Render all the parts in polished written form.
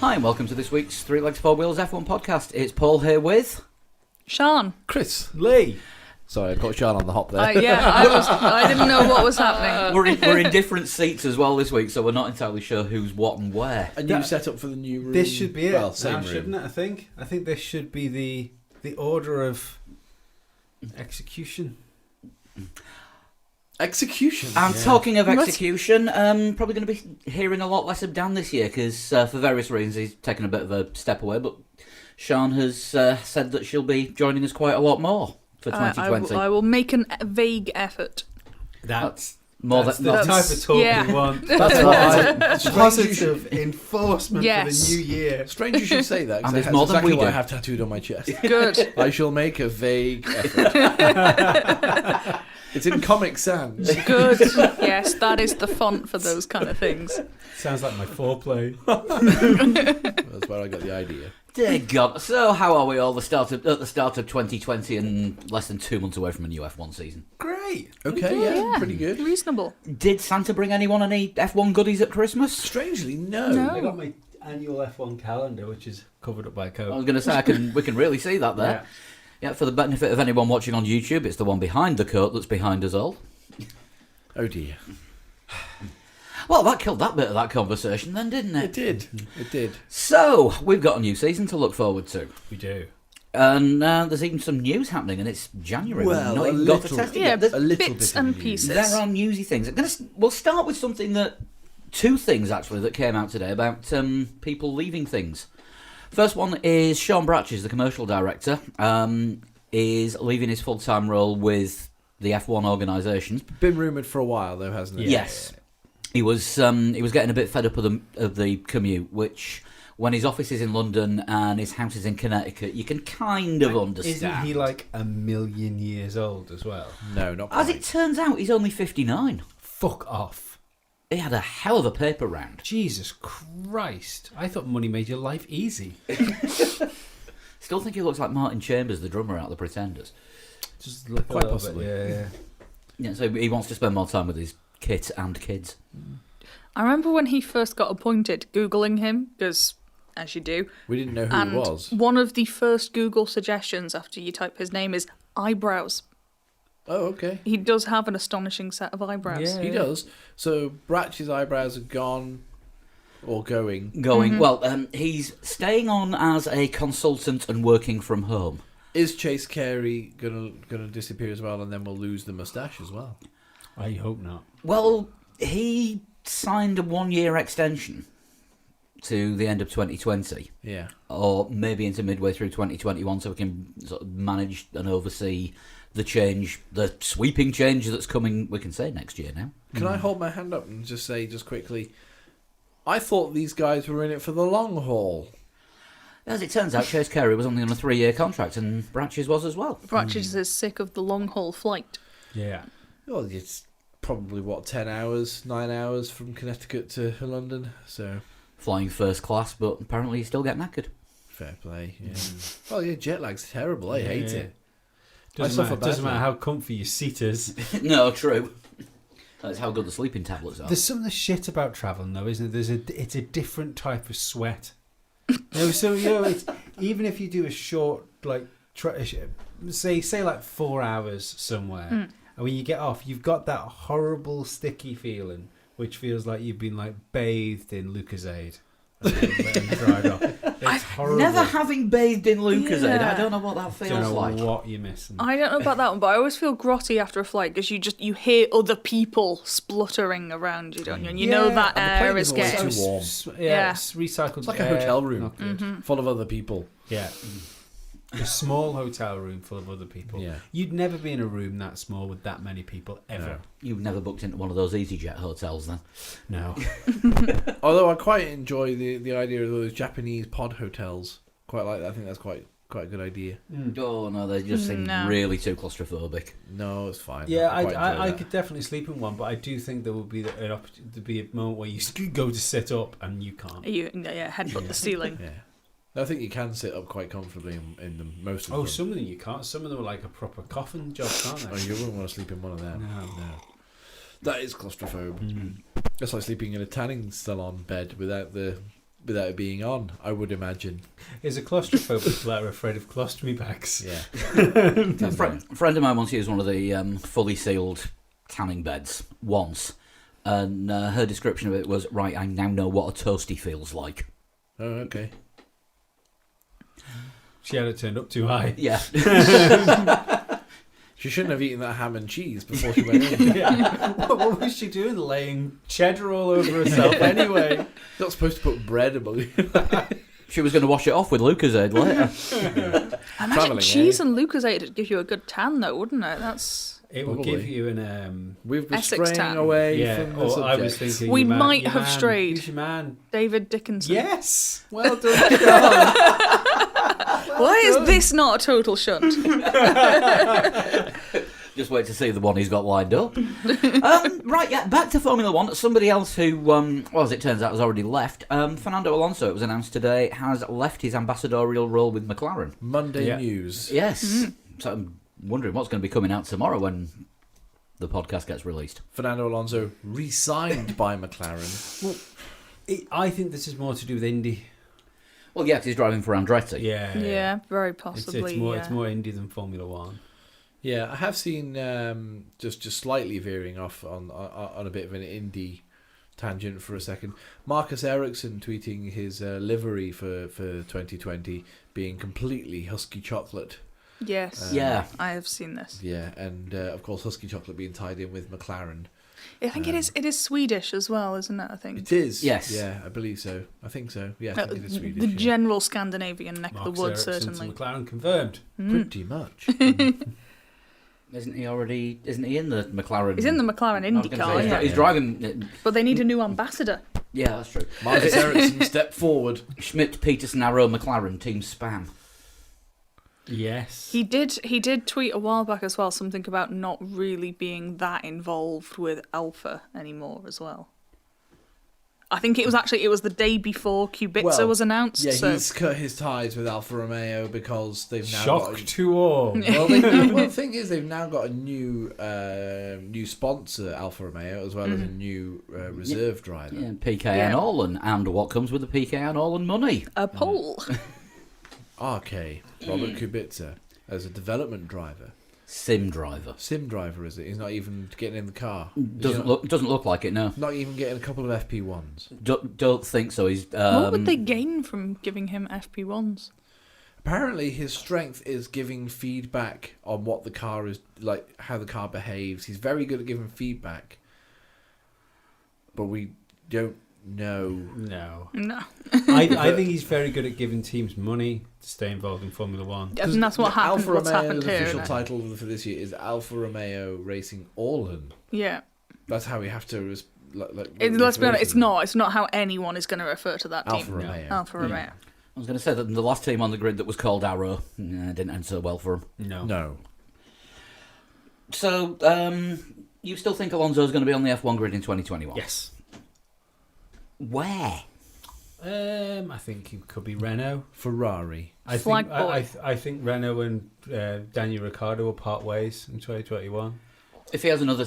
Hi, and welcome to this week's Three Legs, Four Wheels F1 podcast. It's Paul here with... Sean. Chris. Lee. Sorry, I've got Sean on the hop there. I didn't know what was happening. We're in different seats as well this week, so we're not entirely sure who's what and where. A new setup for the new room. This should be it. Well, same now, room. shouldn't it? I think this should be the order of execution. Execution. And talking of execution, probably going to be hearing a lot less of Dan this year because for various reasons he's taken a bit of a step away, but Sean has said that she'll be joining us quite a lot more for 2020. I will make a vague effort. That's That's the type of talk yeah. we want. That's what Positive enforcement Yes. for the new year. Strange you should say that, And because it's that's more than exactly we what do. I have tattooed on my chest. Good. I shall make a vague effort. It's in Comic Sans. Good. Yes, that is the font for those kind of things. Sounds like my foreplay. That's where I got the idea. Dear God. So how are we all at the start of 2020 and less than 2 months away from a new F1 season? Great. Okay, yeah, pretty good. Reasonable. Did Santa bring anyone any F1 goodies at Christmas? Strangely, No. I got my annual F1 calendar, which is covered up by a coat. I was going to say we can really see that there. Yeah, for the benefit of anyone watching on YouTube, it's the one behind the coat that's behind us all. Oh dear. Well, that killed that bit of that conversation then, didn't It did. It did. So, we've got a new season to look forward to. We do. And there's even some news happening, and it's January. Well, We've not a even got to little- test it Yeah, yet. There's- A little bits bit of and news. pieces. There are newsy things. We'll start with something two things actually that came out today about people leaving things. First one is Sean Bratches, the commercial director, is leaving his full-time role with the F1 organisation. Been rumoured for a while, though, hasn't it? Yes. He was getting a bit fed up of the commute, which when his office is in London and his house is in Connecticut, you can kind of understand. Isn't he like 1,000,000 years old as well? No, not As quite. it turns out, he's only 59. Fuck off. He had a hell of a paper round. Jesus Christ. I thought money made your life easy. Still think he looks like Martin Chambers, the drummer out of the Pretenders. Just look Quite possibly. Yeah. Yeah, so he wants to spend more time with his kit and kids. I remember when he first got appointed, Googling him, because, as you do, We didn't know who and he was. one of the first Google suggestions after you type his name is eyebrows. Oh, okay. He does have an astonishing set of eyebrows. Yeah. He does. So Bratch's eyebrows are gone or going. Well, he's staying on as a consultant and working from home. Is Chase Carey gonna disappear as well, and then we'll lose the moustache as well? I hope not. Well, he signed a 1-year extension to the end of 2020, Yeah. or maybe into midway through 2021, so we can sort of manage and oversee the sweeping change that's coming, we can say, next year now. Can I hold my hand up and just say, just quickly, I thought these guys were in it for the long haul. As it turns out, Chase Carey was only on a 3-year contract, and Bratches was as well. Bratches is sick of the long haul flight. Yeah. Well, it's probably, 10 hours, 9 hours from Connecticut to London, so Flying first class, but apparently you still get knackered. fair play. Yeah. Well, yeah, jet lag's terrible. I hate it. I Doesn't suffer matter badly. how comfy your seat is. No, true. That's how good the sleeping tablets are. There's some of the shit about travelling, though, isn't it? It's a different type of sweat. It's, even if you do a short, like, say like 4 hours somewhere, and when you get off, you've got that horrible sticky feeling, which feels like you've been like bathed in Lucozade and then dried off. It's horrible. Never having bathed in Lucozade, Yeah. I don't know what that feels don't know like. what you're missing. I don't know about that one, but I always feel grotty after a flight because you hear other people spluttering around you, don't you? And you know that and the air plane is is always getting. too warm. Yeah. It's recycled. It's like a air, hotel room not good. full of other people. Yeah. A small hotel room full of other people. Yeah. You'd never be in a room that small with that many people ever. No. You've never booked into one of those EasyJet hotels then? No. Although I quite enjoy the idea of those Japanese pod hotels. Quite like that. I think that's quite a good idea. Oh no, they just seem No. really too claustrophobic. No, it's fine. Yeah, quite enjoy I that. could definitely sleep in one, but I do think there would be an opportunity to be a moment where you go to sit up and you can't. Headbutt the ceiling. Yeah. I think you can sit up quite comfortably in them, most of them. Oh, some of them you can't. Some of them are like a proper coffin job, can't Oh, they? you wouldn't want to sleep in one of them. No. That is claustrophobic. That's like sleeping in a tanning salon bed without the without it being on, I would imagine. Is a claustrophobic player afraid of colostomy bags? Yeah. A friend of mine once used one of the fully sealed tanning beds once, and her description of it was, right, I now know what a toasty feels like. Oh, okay. She had it turned up too high. Yeah. She shouldn't have eaten that ham and cheese before she went in. Yeah. What was she doing? Laying cheddar all over herself anyway. You're not supposed to put bread above you. She was going to wash it off with Lucozade later. I imagine Travelling, cheese and Lucozade would give you a good tan, though, wouldn't it? That's It would Probably. give you an We've been Essex straying tan. away yeah. from the Or subject. I was thinking We your man- might your have man. strayed. Who's your man? David Dickinson. Yes. Well done. John. Why is this not a total shunt? Just wait to see the one he's got lined up. Right, yeah, back to Formula One. Somebody else who, well, as it turns out, has already left. Fernando Alonso, it was announced today, has left his ambassadorial role with McLaren. Monday Yeah. news. Yes. So I'm wondering what's going to be coming out tomorrow when the podcast gets released. Fernando Alonso re-signed by McLaren. I think this is more to do with Indy. Well, yeah, 'cause he's driving for Andretti. Yeah. Yeah, very It's, possibly. it's more Indy than Formula One. Yeah, I have seen just slightly veering off on a bit of an indie tangent for a second. Marcus Ericsson tweeting his livery for 2020 being completely Husky chocolate. Yes. Yeah. I have seen this. Yeah, and of course Husky chocolate being tied in with McLaren. I think it is Swedish as well, isn't it? I think. It is. Yes. Yeah, I believe so. I think so. Yeah, I think it is Swedish. The yeah. general Scandinavian neck of Marcus the woods, Ericsson certainly. to McLaren confirmed. Pretty much. Isn't he in the McLaren? He's in the McLaren I was Indy gonna car, say, yeah. he's driving. But they need a new ambassador. Yeah, that's true. Marcus Ericsson step forward. Schmidt, Peterson, Arrow, McLaren, Team Spam. Yes. He did tweet a while back as well something about not really being that involved with Alpha anymore as well. I think it was the day before Kubica Well, was announced. Yeah, so. he's cut his ties with Alfa Romeo because they've now Shock got. to all. Well, the thing is, they've now got a new sponsor, Alfa Romeo, as well as a new reserve driver. Yeah, PK Yeah. and Orlan, and what comes with the PK and Orlan money? A pole. RK, Robert Kubica, as a development driver. Sim driver. Sim driver, is it? He's not even getting in the car. Doesn't look like it. No, Not even getting a couple of FP1s. don't think so. He's What would they gain from giving him FP1s? Apparently, his strength is giving feedback on what the car is like, how the car behaves. He's very good at giving feedback, but we don't know. No. No. I think he's very good at giving teams money to stay involved in Formula One. And that's what happened. Alfa What's Romeo's happened here. official isn't it? title for this year is Alfa Romeo Racing Orlan. Yeah. That's how we have to. Let's be honest. It's not. It's not how anyone is going to refer to that Alfa team. Romeo. Alfa Romeo. I was going to say that the last team on the grid that was called Arrow didn't end so well for him. No. No. So, you still think Alonso's going to be on the F1 grid in 2021? Yes. Where? I think he could be Renault. Ferrari. I Flag think I, boy. I think Renault and Daniel Ricciardo will part ways in 2021. If he has another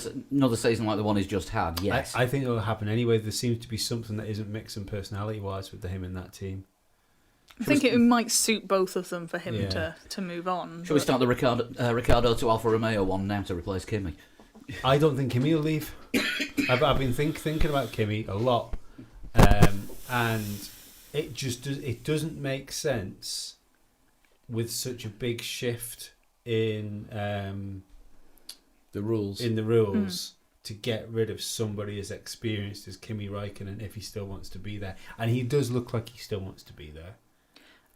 season like the one he's just had, yes. I think it'll happen anyway. There seems to be something that isn't mixing personality-wise with him in that team. I think it might suit both of them for him Yeah. to move on. Shall we start the Ricciardo to Alfa Romeo one now to replace Kimi? I don't think Kimi will leave. I've been thinking about Kimi a lot, and it just doesn't make sense with such a big shift in The rules. the rules to get rid of somebody as experienced as Kimi Räikkönen if he still wants to be there, and he does look like he still wants to be there.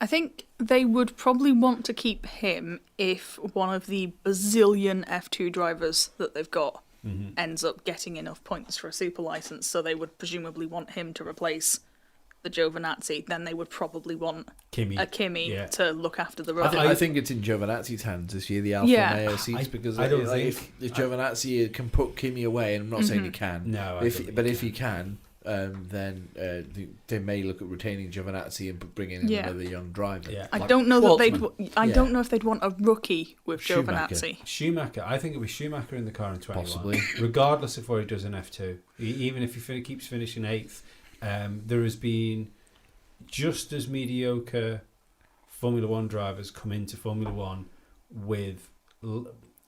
I think they would probably want to keep him if one of the bazillion F2 drivers that they've got ends up getting enough points for a super license, so they would presumably want him to replace the Giovinazzi. Then they would probably want Kimi. a Kimi Yeah. to look after the I, rest. I think it's in Giovinazzi's hands this year, the Alfa Yeah. Romeo seats, because I don't like, think- if Giovinazzi can put Kimi away, and I'm not saying he can, No, I don't think but he if he can, then they may look at retaining Giovinazzi and bringing in Yeah. another young driver. Yeah. I Like don't know that Schwartzman. I Yeah. don't know if they'd want a rookie with Schumacher. Giovinazzi. Schumacher, I think it'll be Schumacher in the car in 21. Possibly. Regardless of what he does in F2. Even if he keeps finishing 8th, there has been just as mediocre Formula One drivers come into Formula One with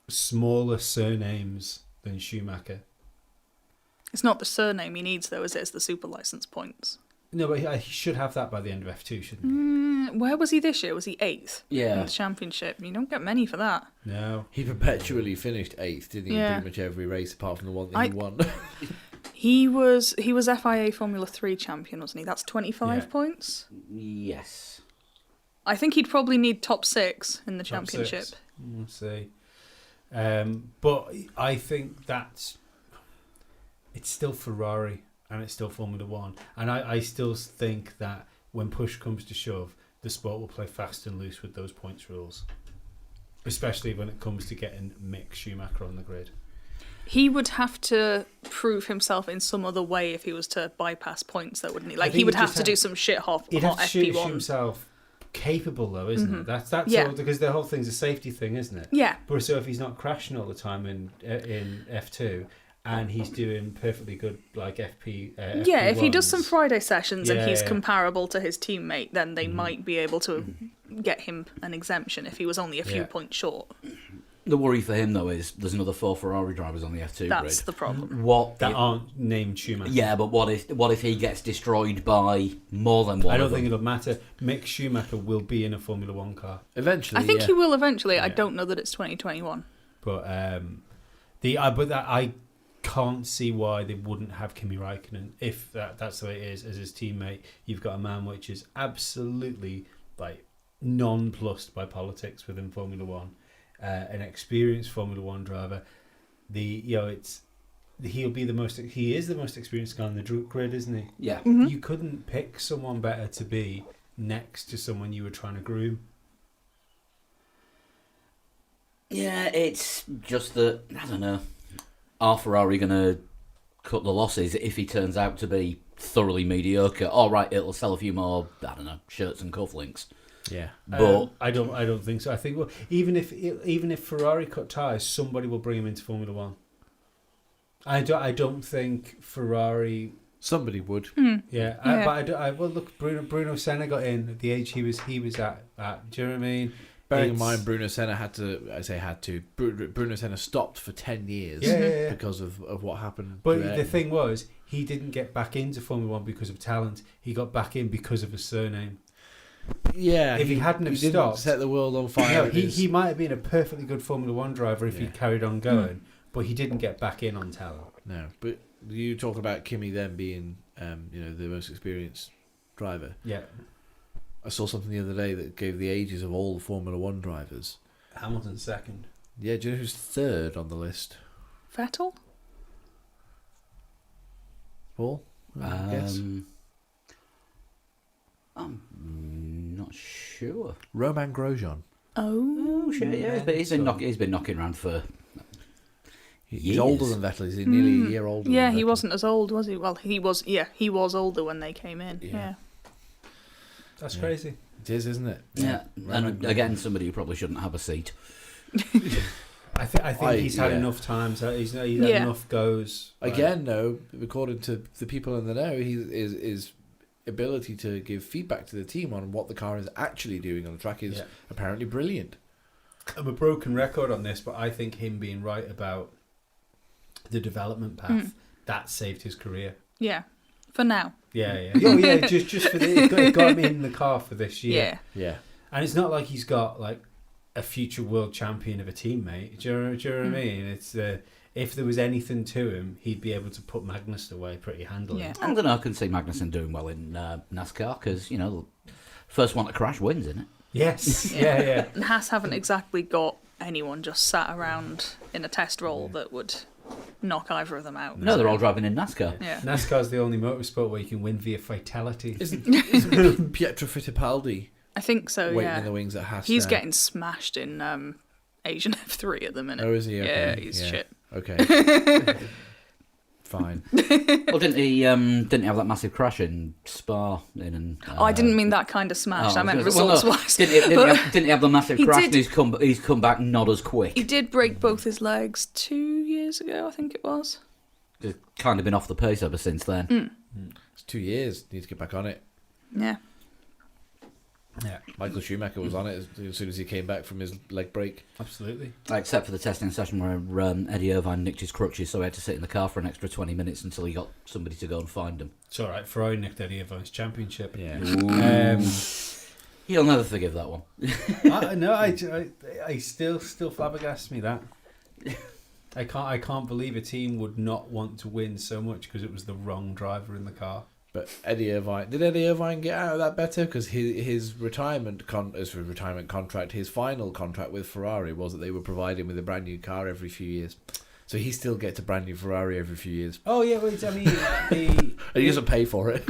smaller surnames than Schumacher. It's not the surname he needs, though, is it? It's the super license points. No, but he should have that by the end of F2, shouldn't he? Where was he this year? Was he 8th in Yeah. the championship? You don't get many for that. No. He perpetually finished 8th, didn't he? Yeah. In pretty much every race apart from the one that I- he won. He was FIA Formula 3 champion, wasn't he? That's 25 Yeah. points. Yes. I think he'd probably need top 6 in the Top championship. 6. We'll see. But I think it's still Ferrari and it's still Formula One. And I still think that when push comes to shove, the sport will play fast and loose with those points rules. Especially when it comes to getting Mick Schumacher on the grid. He would have to prove himself in some other way if he was to bypass points, though, wouldn't he? Like, think he would he'd have just to do some shit hot He'd have to shoot FP1. himself capable, though, isn't it? That's Yeah. all, because the whole thing's a safety thing, isn't it? Yeah, But so if he's not crashing all the time in F2 and he's doing perfectly good like yeah. If he does some FP1s, Friday sessions and Yeah, he's yeah. comparable to his teammate, then they might be able to get him an exemption if he was only a few Yeah. points short. The worry for him, though, is there's another 4 Ferrari drivers on the F2 That's grid. the problem. What? that if- aren't named Schumacher. yeah, but what if he gets destroyed by more than one? I don't of them? think it'll matter. Mick Schumacher will be in a Formula One car, Eventually, I think yeah. he will eventually. I Yeah. don't know that it's 2021. but I can't see why they wouldn't have Kimi Räikkönen if that's the way it is as his teammate. You've got a man which is absolutely like nonplussed by politics within Formula One, an experienced Formula One driver. He is the most experienced guy on the grid, isn't he? Yeah. You couldn't pick someone better to be next to someone you were trying to groom. Yeah, it's just that, I don't know. Are Ferrari going to cut the losses if he turns out to be thoroughly mediocre? All right, it'll sell a few more, I don't know, shirts and cufflinks. Yeah. But I don't think so. I think even if Ferrari cut ties, somebody will bring him into Formula One. I don't think Ferrari. Somebody would. Yeah, Yeah. but well, look, Bruno Senna got in at the age he was at. Do you know what I mean? Bearing in It's- mind, Bruno Senna Bruno Senna stopped for 10 years Yeah. because of what happened. But to the thing was, he didn't get back into Formula One because of talent. He got back in because of his surname. yeah, if he hadn't have didn't stopped- set the world on fire. No, he might have been a perfectly good Formula One driver if Yeah. he'd carried on going, but he didn't get back in on talent. No, but you talk about Kimi then being, the most experienced driver. Yeah, I saw something the other day that gave the ages of all the Formula One drivers. Hamilton second. Yeah, do you know who's third on the list? Vettel? Paul? Guess. I'm not sure. Romain Grosjean. Oh, Oh, shit, yeah. But he's been knocking around for... He's Years. older than Vettel. He's nearly a year older. yeah, than he Vettel. wasn't as old, was he? Well, he was. Yeah, he was older when they came in. Yeah. Yeah. That's Yeah. crazy. It is, isn't it? Yeah, Romain and again, somebody who probably shouldn't have a seat. I think he's had yeah. enough times. He's had Yeah. enough goes. Again, though, according to the people in the know, his ability to give feedback to the team on what the car is actually doing on the track is Yeah. apparently brilliant. I'm a broken record on this, but I think him being right about the development path that saved his career. Yeah. For now. Yeah. Oh yeah, just for it got him in the car for this year. Yeah. Yeah. And it's not like he's got like a future world champion of a teammate. Do you know what I mean? It's if there was anything to him, he'd be able to put Magnus away pretty handily. Yeah. I don't know, I can see Magnussen doing well in NASCAR because, first one to crash wins, isn't it? Yes. Yeah. And Haas haven't exactly got anyone just sat around in a test role that would knock either of them out. No, they're all driving in NASCAR. Yeah. NASCAR's the only motorsport where you can win via fatality. Isn't Pietro Fittipaldi I think so, waiting yeah. in the wings at Haas? He's now? getting smashed in Asian F3 at the minute. Oh, is he? Yeah, Okay. he's Yeah. shit. Okay. Fine. Well, didn't he have that massive crash in Spa? I didn't mean that kind of smash. I meant results-wise. Didn't he have the massive He crash? did. And he's come back not as quick. He did break both his legs 2 years ago, I think it was. He's kind of been off the pace ever since then. It's 2 years. Need to get back on it. Yeah. Yeah, Michael Schumacher was on it as soon as he came back from his leg break. absolutely. Except for the testing session where Eddie Irvine nicked his crutches, so he had to sit in the car for an extra 20 minutes until he got somebody to go and find him. It's all right. Ferrari nicked Eddie Irvine's championship. Yeah. He'll never forgive that one. I still flabbergasts me that. I can't believe a team would not want to win so much because it was the wrong driver in the car. But Eddie Irvine, did Eddie Irvine get out of that better? Because his retirement contract, his final contract with Ferrari was that they were providing with a brand new car every few years. So he still gets a brand new Ferrari every few years. Oh yeah, wait. I mean, And he doesn't pay for it.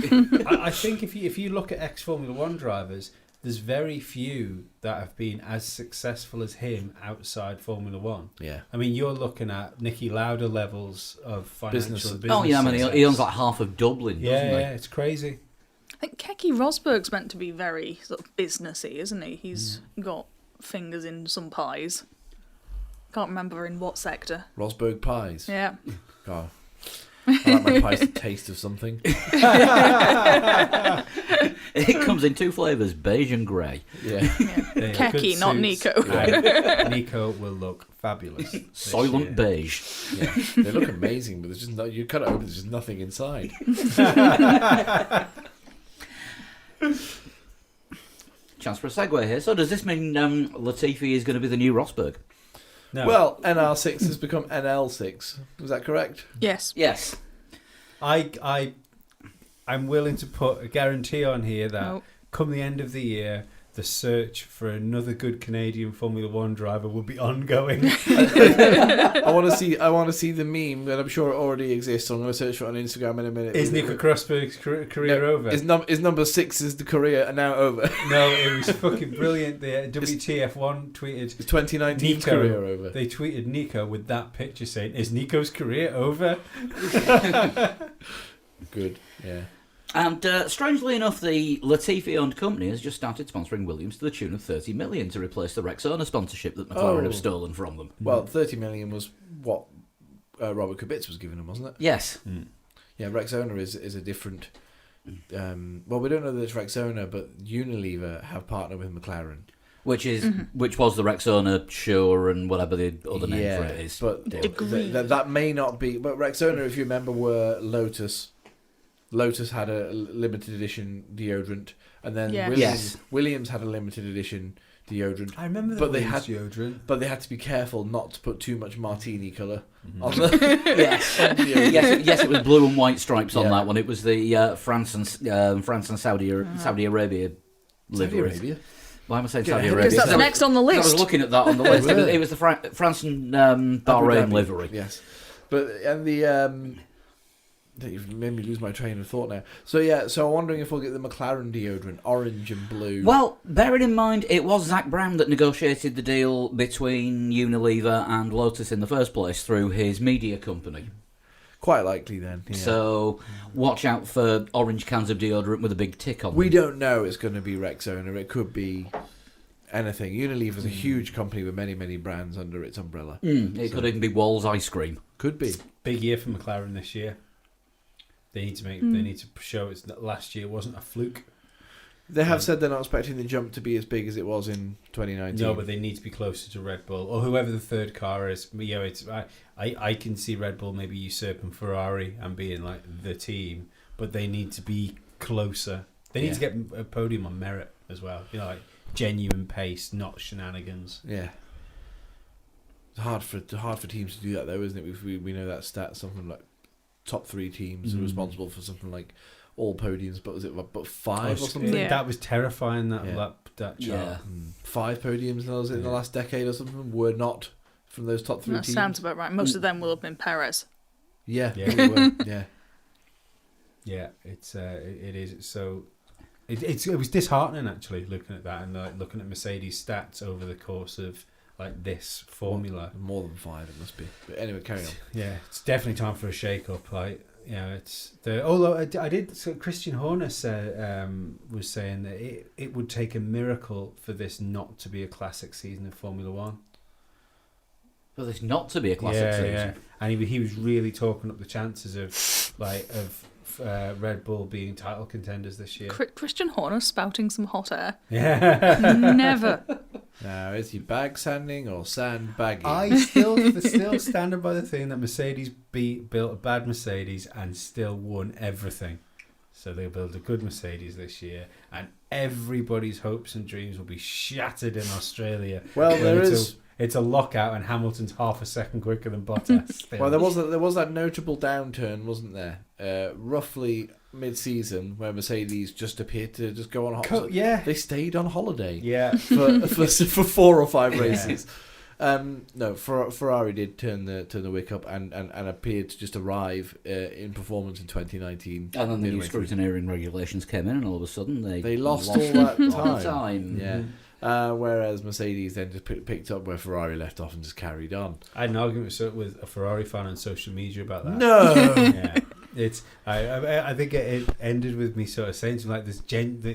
I think if you look at ex-Formula One drivers, there's very few that have been as successful as him outside Formula One. Yeah. I mean, you're looking at Niki Lauda levels of financial Business. business Oh, yeah, I mean, success. he owns like half of Dublin, doesn't he? Yeah, it's crazy. I think Keke Rosberg's meant to be very sort of businessy, isn't he? He's got fingers in some pies. Can't remember in what sector. Rosberg pies. Yeah. Oh. I like my pies to taste of something. It comes in two flavours, beige and grey. Yeah. They are Keke, good not suits. Nico. And Nico will look fabulous. this Soylent year. beige. Yeah. They look amazing, but there's just no, you cut it open, there's just nothing inside. Chance for a segue here. So does this mean Latifi is going to be the new Rosberg? No. Well, NR6 has become NL6. Was that correct? Yes. Yes. I'm willing to put a guarantee on here that Oh. come the end of the year, the search for another good Canadian Formula One driver will be ongoing. I want to see the meme, and I'm sure it already exists. So I'm going to search for it on Instagram in a minute. Is Nico Rosberg's career No, over? Is number 6 is the career now over? No, it was fucking brilliant. The WTF1 tweeted Is 2019 Nico. career over? They tweeted Nico with that picture saying, "Is Nico's career over?" Good. Yeah. And strangely enough, the Latifi-owned company has just started sponsoring Williams to the tune of 30 million to replace the Rexona sponsorship that McLaren Oh. have stolen from them. Well, 30 million was what Robert Kubica was giving him, wasn't it? Yes. Yeah, Rexona is a different. Well, we don't know that it's Rexona, but Unilever have partnered with McLaren. Which was the Rexona Sure and whatever the other name for it is. But Degree. that may not be. But Rexona, if you remember, were Lotus. Lotus had a limited edition deodorant, and then Yes. Williams had a limited edition deodorant. I remember, But they had- deodorant. But they had to be careful not to put too much martini colour Mm-hmm. on the yes. on the deodorant. yes, it was blue and white stripes on Yeah. that one. It was the France and Saudi Arabia Saudi livery. Arabia. Why am I saying Get Saudi ahead of Arabia? Because that's yourself. next on the I was list. looking at that on the list. Was it? It was the France and Abu Bahrain Dhabi. livery. Yes, but and the you've made me lose my train of thought now. So yeah, so I'm wondering if we'll get the McLaren deodorant, orange and blue. Well, bearing in mind, it was Zach Brown that negotiated the deal between Unilever and Lotus in the first place through his media company. Quite likely then. Yeah. So watch out for orange cans of deodorant with a big tick on We them. don't know it's going to be Rexona. It could be anything. Unilever's a huge company with many, many brands under its umbrella. It could even be Wall's ice cream. Could be. Big year for McLaren this year. They need to They need to show it's that last year wasn't a fluke. They have said they're not expecting the jump to be as big as it was in 2019. No, but they need to be closer to Red Bull or whoever the third car is. You know, it's I can see Red Bull maybe usurping Ferrari and being like the team, but they need to be closer. They need to get a podium on merit as well. You know, like genuine pace, not shenanigans. Yeah. It's hard for teams to do that though, isn't it? We know that stat. Something like top 3 teams are responsible for something like all podiums, but was it but 5 or something? Yeah. That was terrifying. That Yeah. that chart. Yeah. 5 podiums in the last decade or something were not from those top 3 That teams. sounds about right. Most of them will have been Perez. Yeah, Yeah. they were. Yeah. Yeah, it is. So it was disheartening actually looking at that and like looking at Mercedes stats over the course of like this formula. More than 5 it must be. But anyway, carry on. Yeah, it's definitely time for a shake up. Like, you know, it's the although I did. So Christian Horner said was saying that it would take a miracle for this not to be a classic season of Formula One. For this not to be a classic season. And he was really talking up the chances of like of Red Bull being title contenders this year. Christian Horner spouting some hot air. Yeah. Never. Now, is he bag sanding or sandbagging? I still standing by the thing that Mercedes built a bad Mercedes and still won everything. So they'll build a good Mercedes this year, and everybody's hopes and dreams will be shattered in Australia. Well, when there it's is. it's a lockout, and Hamilton's half a second quicker than Bottas. Still. Well, there was that notable downturn, wasn't there? Roughly mid-season, where Mercedes just appeared to just go on holiday. Yeah, They stayed on holiday yeah. for 4 or 5 Yeah. races. No, Ferrari did turn the wick up and appeared to just arrive in performance in 2019. And then the new midway through. scrutineering regulations came in, and all of a sudden they lost all that all the time. time. Yeah. Whereas Mercedes then just picked up where Ferrari left off and just carried on. I had an argument with a Ferrari fan on social media about that. No. Yeah, it's. I think it ended with me sort of saying something like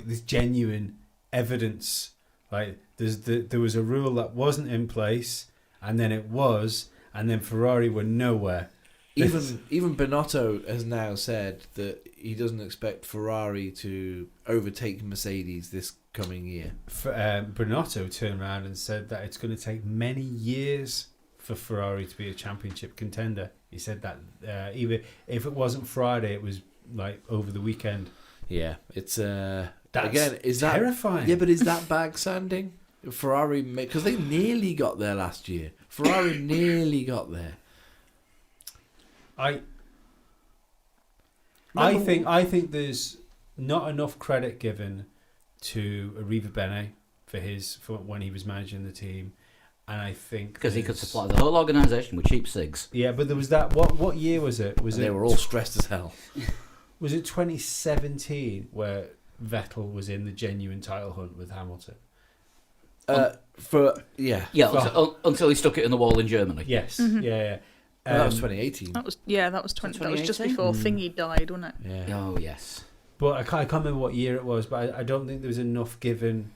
this genuine evidence. Like there was a rule that wasn't in place, and then it was, and then Ferrari were nowhere. Even Binotto has now said that he doesn't expect Ferrari to overtake Mercedes this coming year. Binotto turned around and said that it's going to take many years for Ferrari to be a championship contender. He said that even if it wasn't Friday, it was like over the weekend. Yeah, it's That's again is that terrifying. Yeah, but is that bag sanding? Ferrari, because they nearly got there last year. Ferrari nearly got there. I Remember- think there's not enough credit given to Arriva Bene for when he was managing the team, and I think Because he could there's- supply the whole organisation with cheap cigs. Yeah, but there was that. What year was it? And they were all stressed as hell. Was it 2017 where Vettel was in the genuine title hunt with Hamilton? Yeah, Yeah, until he stuck it in the wall in Germany. Yes. Mhm. Yeah. Well, that was 2018. That was that was 20. That was just 2018? before Thingy died, wasn't it? Yeah. Oh, yes. But I can't remember what year it was, but I don't think there was enough given.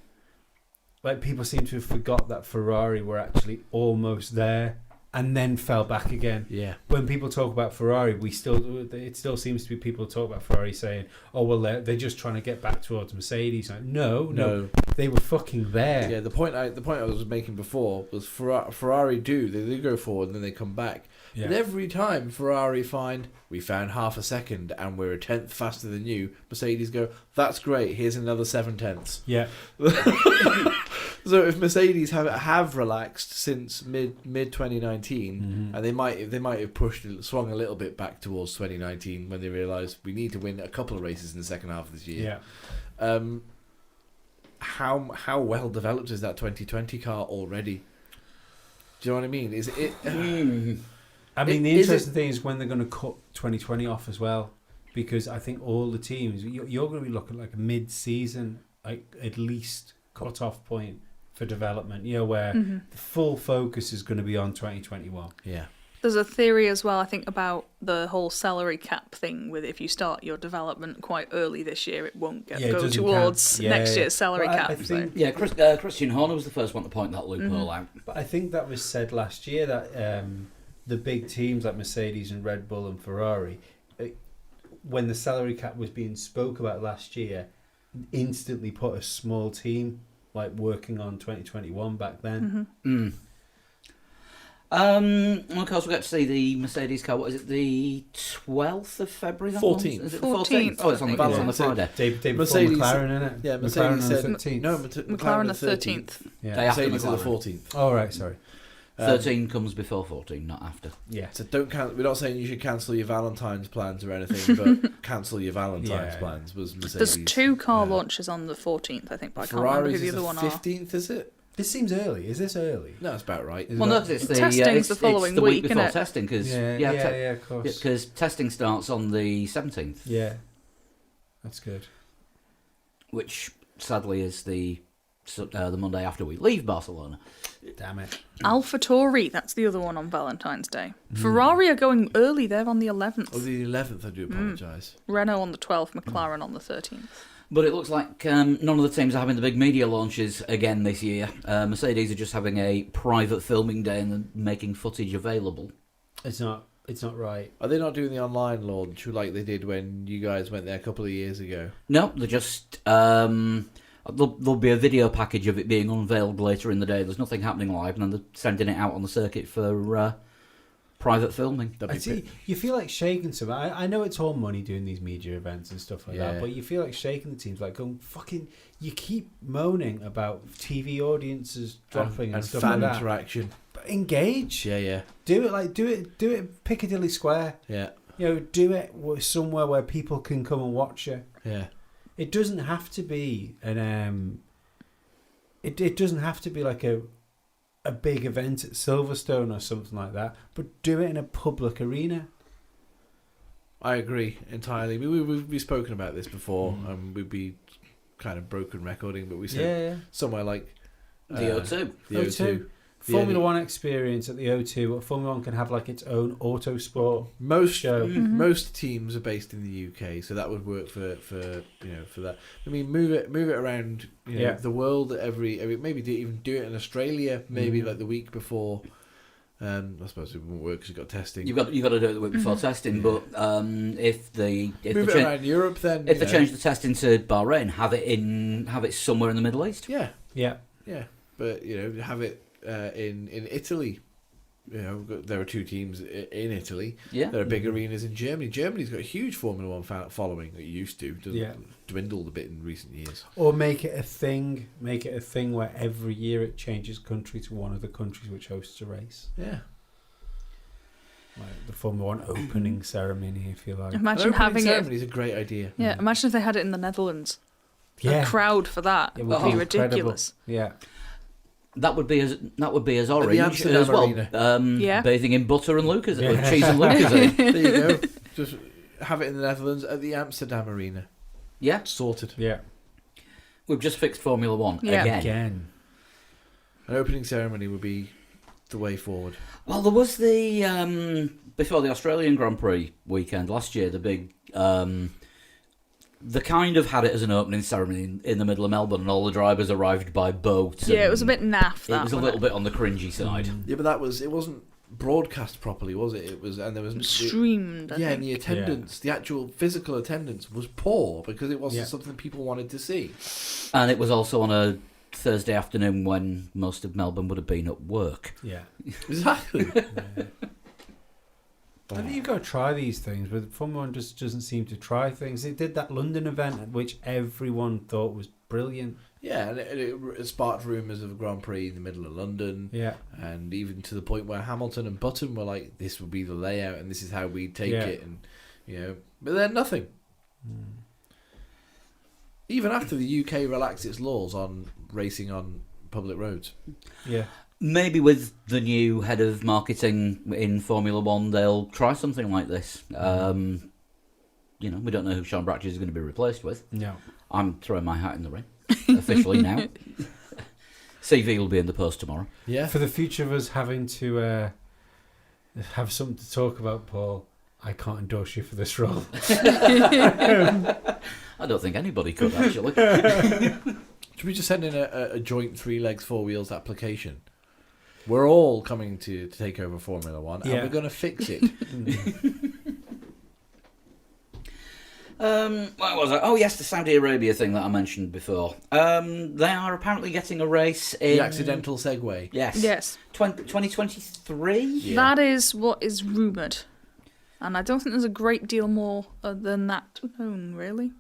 Like, people seem to have forgot that Ferrari were actually almost there and then fell back again. Yeah. When people talk about Ferrari, it still seems to be people talk about Ferrari saying, "Oh well, they're just trying to get back towards Mercedes." Like, no, they were fucking there. Yeah, the point I was making before was Ferrari they go forward and then they come back. Yeah. But every time Ferrari we found half a second and we're a tenth faster than you, Mercedes go, that's great, here's another 7/10. Yeah. So if Mercedes have relaxed since mid 2019, Mhm. and they might have swung a little bit back towards 2019 when they realised we need to win a couple of races in the second half of this year. Yeah. How well developed is that 2020 car already? Do you know what I mean? Is it? I mean, the Is interesting thing is when they're going to cut 2020 off as well, because I think all the teams you're going to be looking like a mid-season, like at least cut-off point for development. You know, where Mm-hmm. the full focus is going to be on 2021. Yeah. There's a theory as well, I think, about the whole salary cap thing. With if you start your development quite early this year, it won't Yeah, it go doesn't towards count. Yeah, next yeah. year's salary Well, cap. I think, Yeah, Christian Horner was the first one to point that loophole out. But I think that was said last year that the big teams like Mercedes and Red Bull and Ferrari, when the salary cap was being spoke about last year, instantly put a small team like working on 2021 back then. Mm-hmm. Of course, we got to see the Mercedes car. What is it? The 12th of February. That 14th. one? Is it the 14th, Oh, it's on I the, think. it's on the Yeah. Friday. Day before Mercedes- McLaren, innit? Yeah, McLaren Mercedes on the said 13th. no. McLaren the 13th. Yeah. Day after Mercedes are the McLaren. 14th. Oh, right, sorry. 13 comes before 14, not after. Yeah. So don't cancel. We're not saying you should cancel your Valentine's plans or anything, but cancel your Valentine's Yeah. plans was Mercedes. There's 2 car Yeah. launches on the 14th, I think, but I can't remember who Ferrari's the is other the one are. 15th, is it? This seems early. Is this early? No, it's about right. Is Well, no, that- 'cause it's the Testing's it's, the following it's the week week, before innit? testing because yeah, of course. because testing starts on the 17th, Yeah. That's good. which sadly is the Monday after we leave Barcelona. Damn it. AlphaTauri, that's the other one on Valentine's Day. Ferrari are going early, they're on the 11th. Oh, the 11th. I do apologise. Renault on the 12th, McLaren on the 13th. But it looks like none of the teams are having the big media launches again this year. Mercedes are just having a private filming day and then making footage available. It's not it's not right. Are they not doing the online launch like they did when you guys went there a couple of years ago? No, they're just there'll be a video package of it being unveiled later in the day. There's nothing happening live, and then they're sending it out on the circuit for private filming. That'd I be see. You feel like shaking some. I know it's all money doing these media events and stuff like Yeah. that, but you feel like shaking the teams, like going fucking. You keep moaning about TV audiences dropping and stuff fan like that. interaction. But engage. Yeah. Do it Piccadilly Square. Yeah. Do it somewhere where people can come and watch you. Yeah. It doesn't have to be an it doesn't have to be like a big event at Silverstone or something like that, but do it in a public arena. I agree entirely. We've spoken about this before, and we'd be kind of broken recording, but we said somewhere like The O2. The O2. Formula One experience at the O2. Formula One can have like its own autosport Most show. most teams are based in the UK, so that would work for that. I mean, move it around the world. Every maybe even do it in Australia. Maybe like the week before. I suppose it won't work because you've got testing. You've got to do it the week before testing, but if move it around Europe, then if they change the testing to Bahrain, have it somewhere in the Middle East. yeah. But have it in Italy. There are two teams in Italy. Yeah, There are big arenas in Germany. Germany's got a huge Formula One following. It used to. Dwindled a bit in recent years. Or make it a thing. Make it a thing where every year it changes country to one of the countries which hosts a race. Yeah. Like the Formula One opening ceremony, if you like. Imagine An opening having ceremony it. is a great idea. Yeah, imagine if they had it in the Netherlands. Yeah. A crowd for that It would would be be ridiculous. Yeah. that would be as orange Amsterdam as well. Arena. Yeah. Bathing in butter and Lucas, Yeah. cheese and Lucas. There you go. Just have it in the Netherlands at the Amsterdam Arena. Yeah, Sorted. Yeah. we've just fixed Formula One Yeah. Again. An opening ceremony would be the way forward. Well, there was the before the Australian Grand Prix weekend last year, the big. They kind of had it as an opening ceremony in the middle of Melbourne, and all the drivers arrived by boat. Yeah, it was a bit naff. It was a little bit on the cringy side. Yeah, but it wasn't broadcast properly, was it? It was, and there was streamed. I and think. the attendance, the actual physical attendance, was poor because it wasn't Yeah. something people wanted to see. And it was also on a Thursday afternoon when most of Melbourne would have been at work. Yeah. Exactly. I think you've got to try these things, but Formula One just doesn't seem to try things. It did that London event, which everyone thought was brilliant. Yeah, and it sparked rumours of a Grand Prix in the middle of London. Yeah. And even to the point where Hamilton and Button were like, this would be the layout and this is how we take Yeah. it. And but then nothing. Even after the UK relaxed its laws on racing on public roads. Yeah. Maybe with the new head of marketing in Formula One, they'll try something like this. We don't know who Sean Bratcher is going to be replaced with. No. I'm throwing my hat in the ring, officially now. CV will be in the post tomorrow. Yeah. For the future of us having to have something to talk about, Paul, I can't endorse you for this role. I don't think anybody could, actually. Should we just send in a joint 3 legs 4 wheels application? We're all coming to take over Formula One, and Yeah. we're going to fix it. What was it? Oh, yes, the Saudi Arabia thing that I mentioned before. They are apparently getting a race in... The accidental segue. Yes. Yes, 2023? Yeah. that is what is rumoured, and I don't think there's a great deal more than that known, really.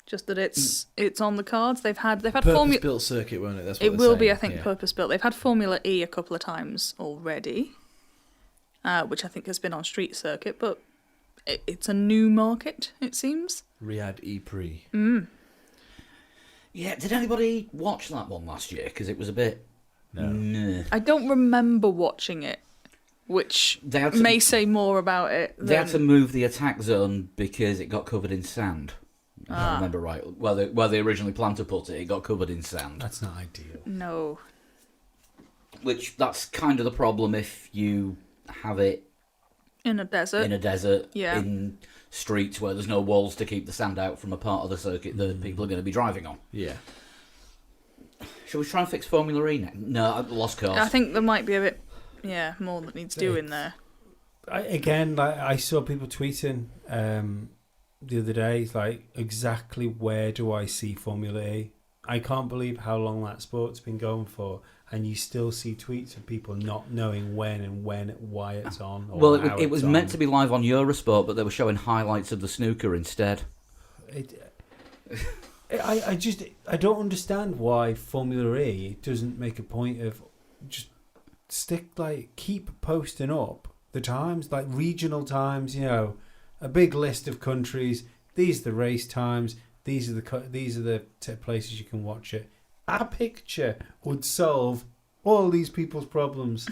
Just that it's on the cards. They've had Formula. Purpose-built circuit, won't it? That's what It they're will be, saying. I think, Yeah. purpose-built. They've had Formula E a couple of times already, which I think has been on street circuit, but it's a new market, it seems. Riyadh E-Prix. Yeah, did anybody watch that one last year? Because it was a bit... No. Nah. I don't remember watching it, which They had to, may say more about it. they had to than- move the attack zone because it got covered in sand. If I remember right. Where they originally planned to put it, it got covered in sand. That's not ideal. No. Which, that's kind of the problem if you have it In a desert. in a desert, Yeah. in streets where there's no walls to keep the sand out from a part of the circuit that people are going to be driving on. Yeah. Shall we try and fix Formula E now? No, I've lost cause. I think there might be a bit, more that needs doing there. I saw people tweeting the other day, like, exactly where do I see Formula E? I can't believe how long that sport's been going for, and you still see tweets of people not knowing when and why it's on. Or Well, how it was it's meant on. to be live on Eurosport, but they were showing highlights of the snooker instead. I don't understand why Formula E doesn't make a point of just keep posting up the times, like regional times, a big list of countries. These are the race times. These are the places you can watch it. A picture would solve all these people's problems.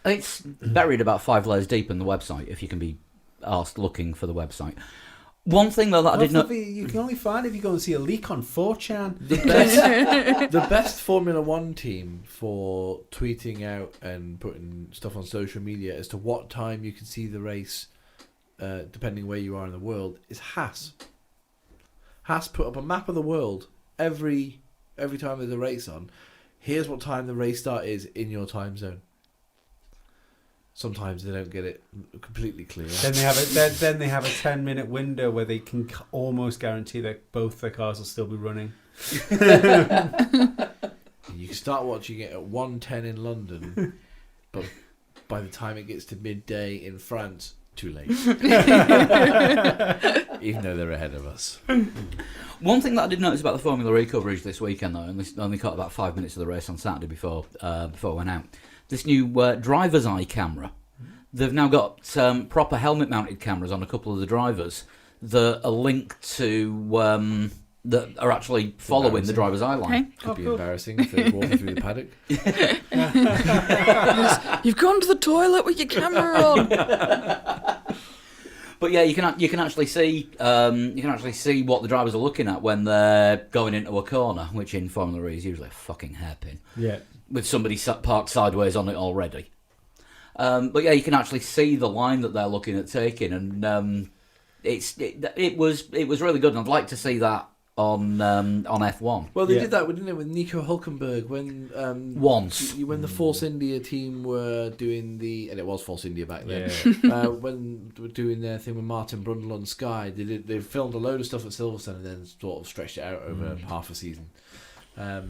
It's buried about 5 layers deep in the website, if you can be asked looking for the website. One thing, though, that I did not... You can only find if you go and see a leak on 4chan. The best Formula One team for tweeting out and putting stuff on social media as to what time you can see the race, depending where you are in the world, is Haas. Haas put up a map of the world every time there's a race on. Here's what time the race start is in your time zone. Sometimes they don't get it completely clear. Then they have a 10-minute window where they can almost guarantee that both their cars will still be running. You can start watching it at 1:10 in London, but by the time it gets to midday in France, too late. Even though they're ahead of us. One thing that I did notice about the Formula E coverage this weekend, though, and this only caught about 5 minutes of the race on Saturday before I went out, this new driver's eye camera. They've now got proper helmet-mounted cameras on a couple of the drivers that are linked to... that are actually following the driver's eye line. Okay. Could be embarrassing if they're walking through the paddock. You've gone to the toilet with your camera on. But yeah, you can actually see what the drivers are looking at when they're going into a corner, which in Formula E is usually a fucking hairpin. Yeah. With somebody parked sideways on it already. But yeah, you can actually see the line that they're looking at taking, and it was really good. And I'd like to see that on F1. Well, they did that, didn't they, with Nico Hulkenberg when when the Force India team were doing and it was Force India back then. Yeah. When they were doing their thing with Martin Brundle on Sky, they filmed a load of stuff at Silverstone and then sort of stretched it out over half a season. I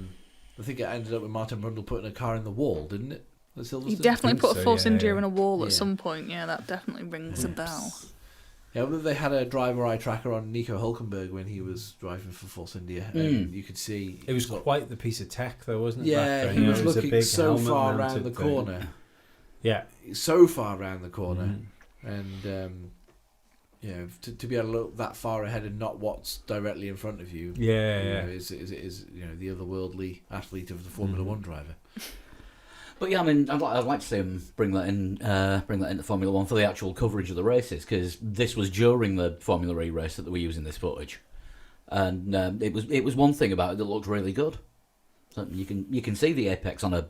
think it ended up with Martin Brundle putting a car in the wall, didn't it? At Silverstone? He definitely put a Force India yeah. in a wall Yeah. at some point. Yeah, that definitely rings a bell. Yeah, well, they had a driver eye tracker on Nico Hulkenberg when he was driving for Force India, and you could see It was quite the piece of tech, though, wasn't it? Yeah, back then? he You was know, it a looking big so far helmet-mounted around the thing. corner. Yeah. So far around the corner. Mhm. And to be able to look that far ahead and not what's directly in front of you, Yeah. is the otherworldly athlete of the Formula One driver. But yeah, I mean, I'd like to see them bring that into Formula One for the actual coverage of the races, because this was during the Formula E race that they were using this footage, and it was one thing about it that looked really good. So you can see the apex on a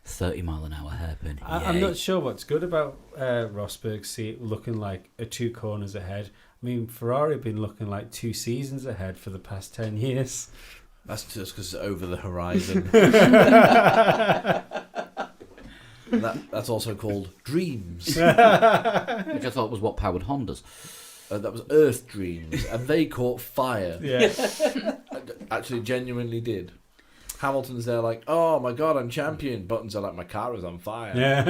30-mile-an-hour hairpin. I'm Yay. not sure what's good about Rosberg looking like 2 corners ahead. I mean, Ferrari have been looking like 2 seasons ahead for the past 10 years. That's just because it's over the horizon. That's also called Dreams. Which I thought was what powered Hondas. That was Earth Dreams, and they caught fire. Yeah. Actually, genuinely did. Hamilton's there like, oh my god, I'm champion. Buttons are like, my car is on fire. Yeah.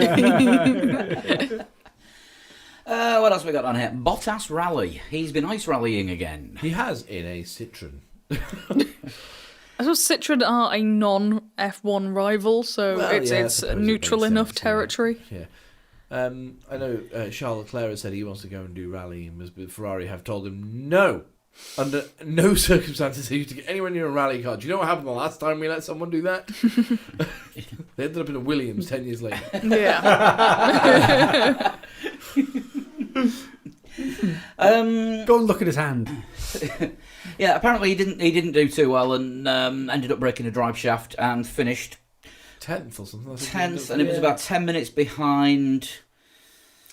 What else we got on here? Bottas Rally. He's been ice rallying again. He has in a Citroen. I suppose Citroen are a non-F1 rival, so Well, it's yeah, I suppose it neutral makes enough sense, yeah. territory. Yeah. I know Charles Leclerc has said he wants to go and do rallying, but Ferrari have told him no. Under no circumstances are you to get anywhere near a rally car. Do you know what happened the last time we let someone do that? They ended up in a Williams 10 years later. Yeah. Go and look at his hand. Yeah, apparently he didn't do too well, and ended up breaking a drive shaft and finished 10th or something. 10th, and it was about 10 minutes behind.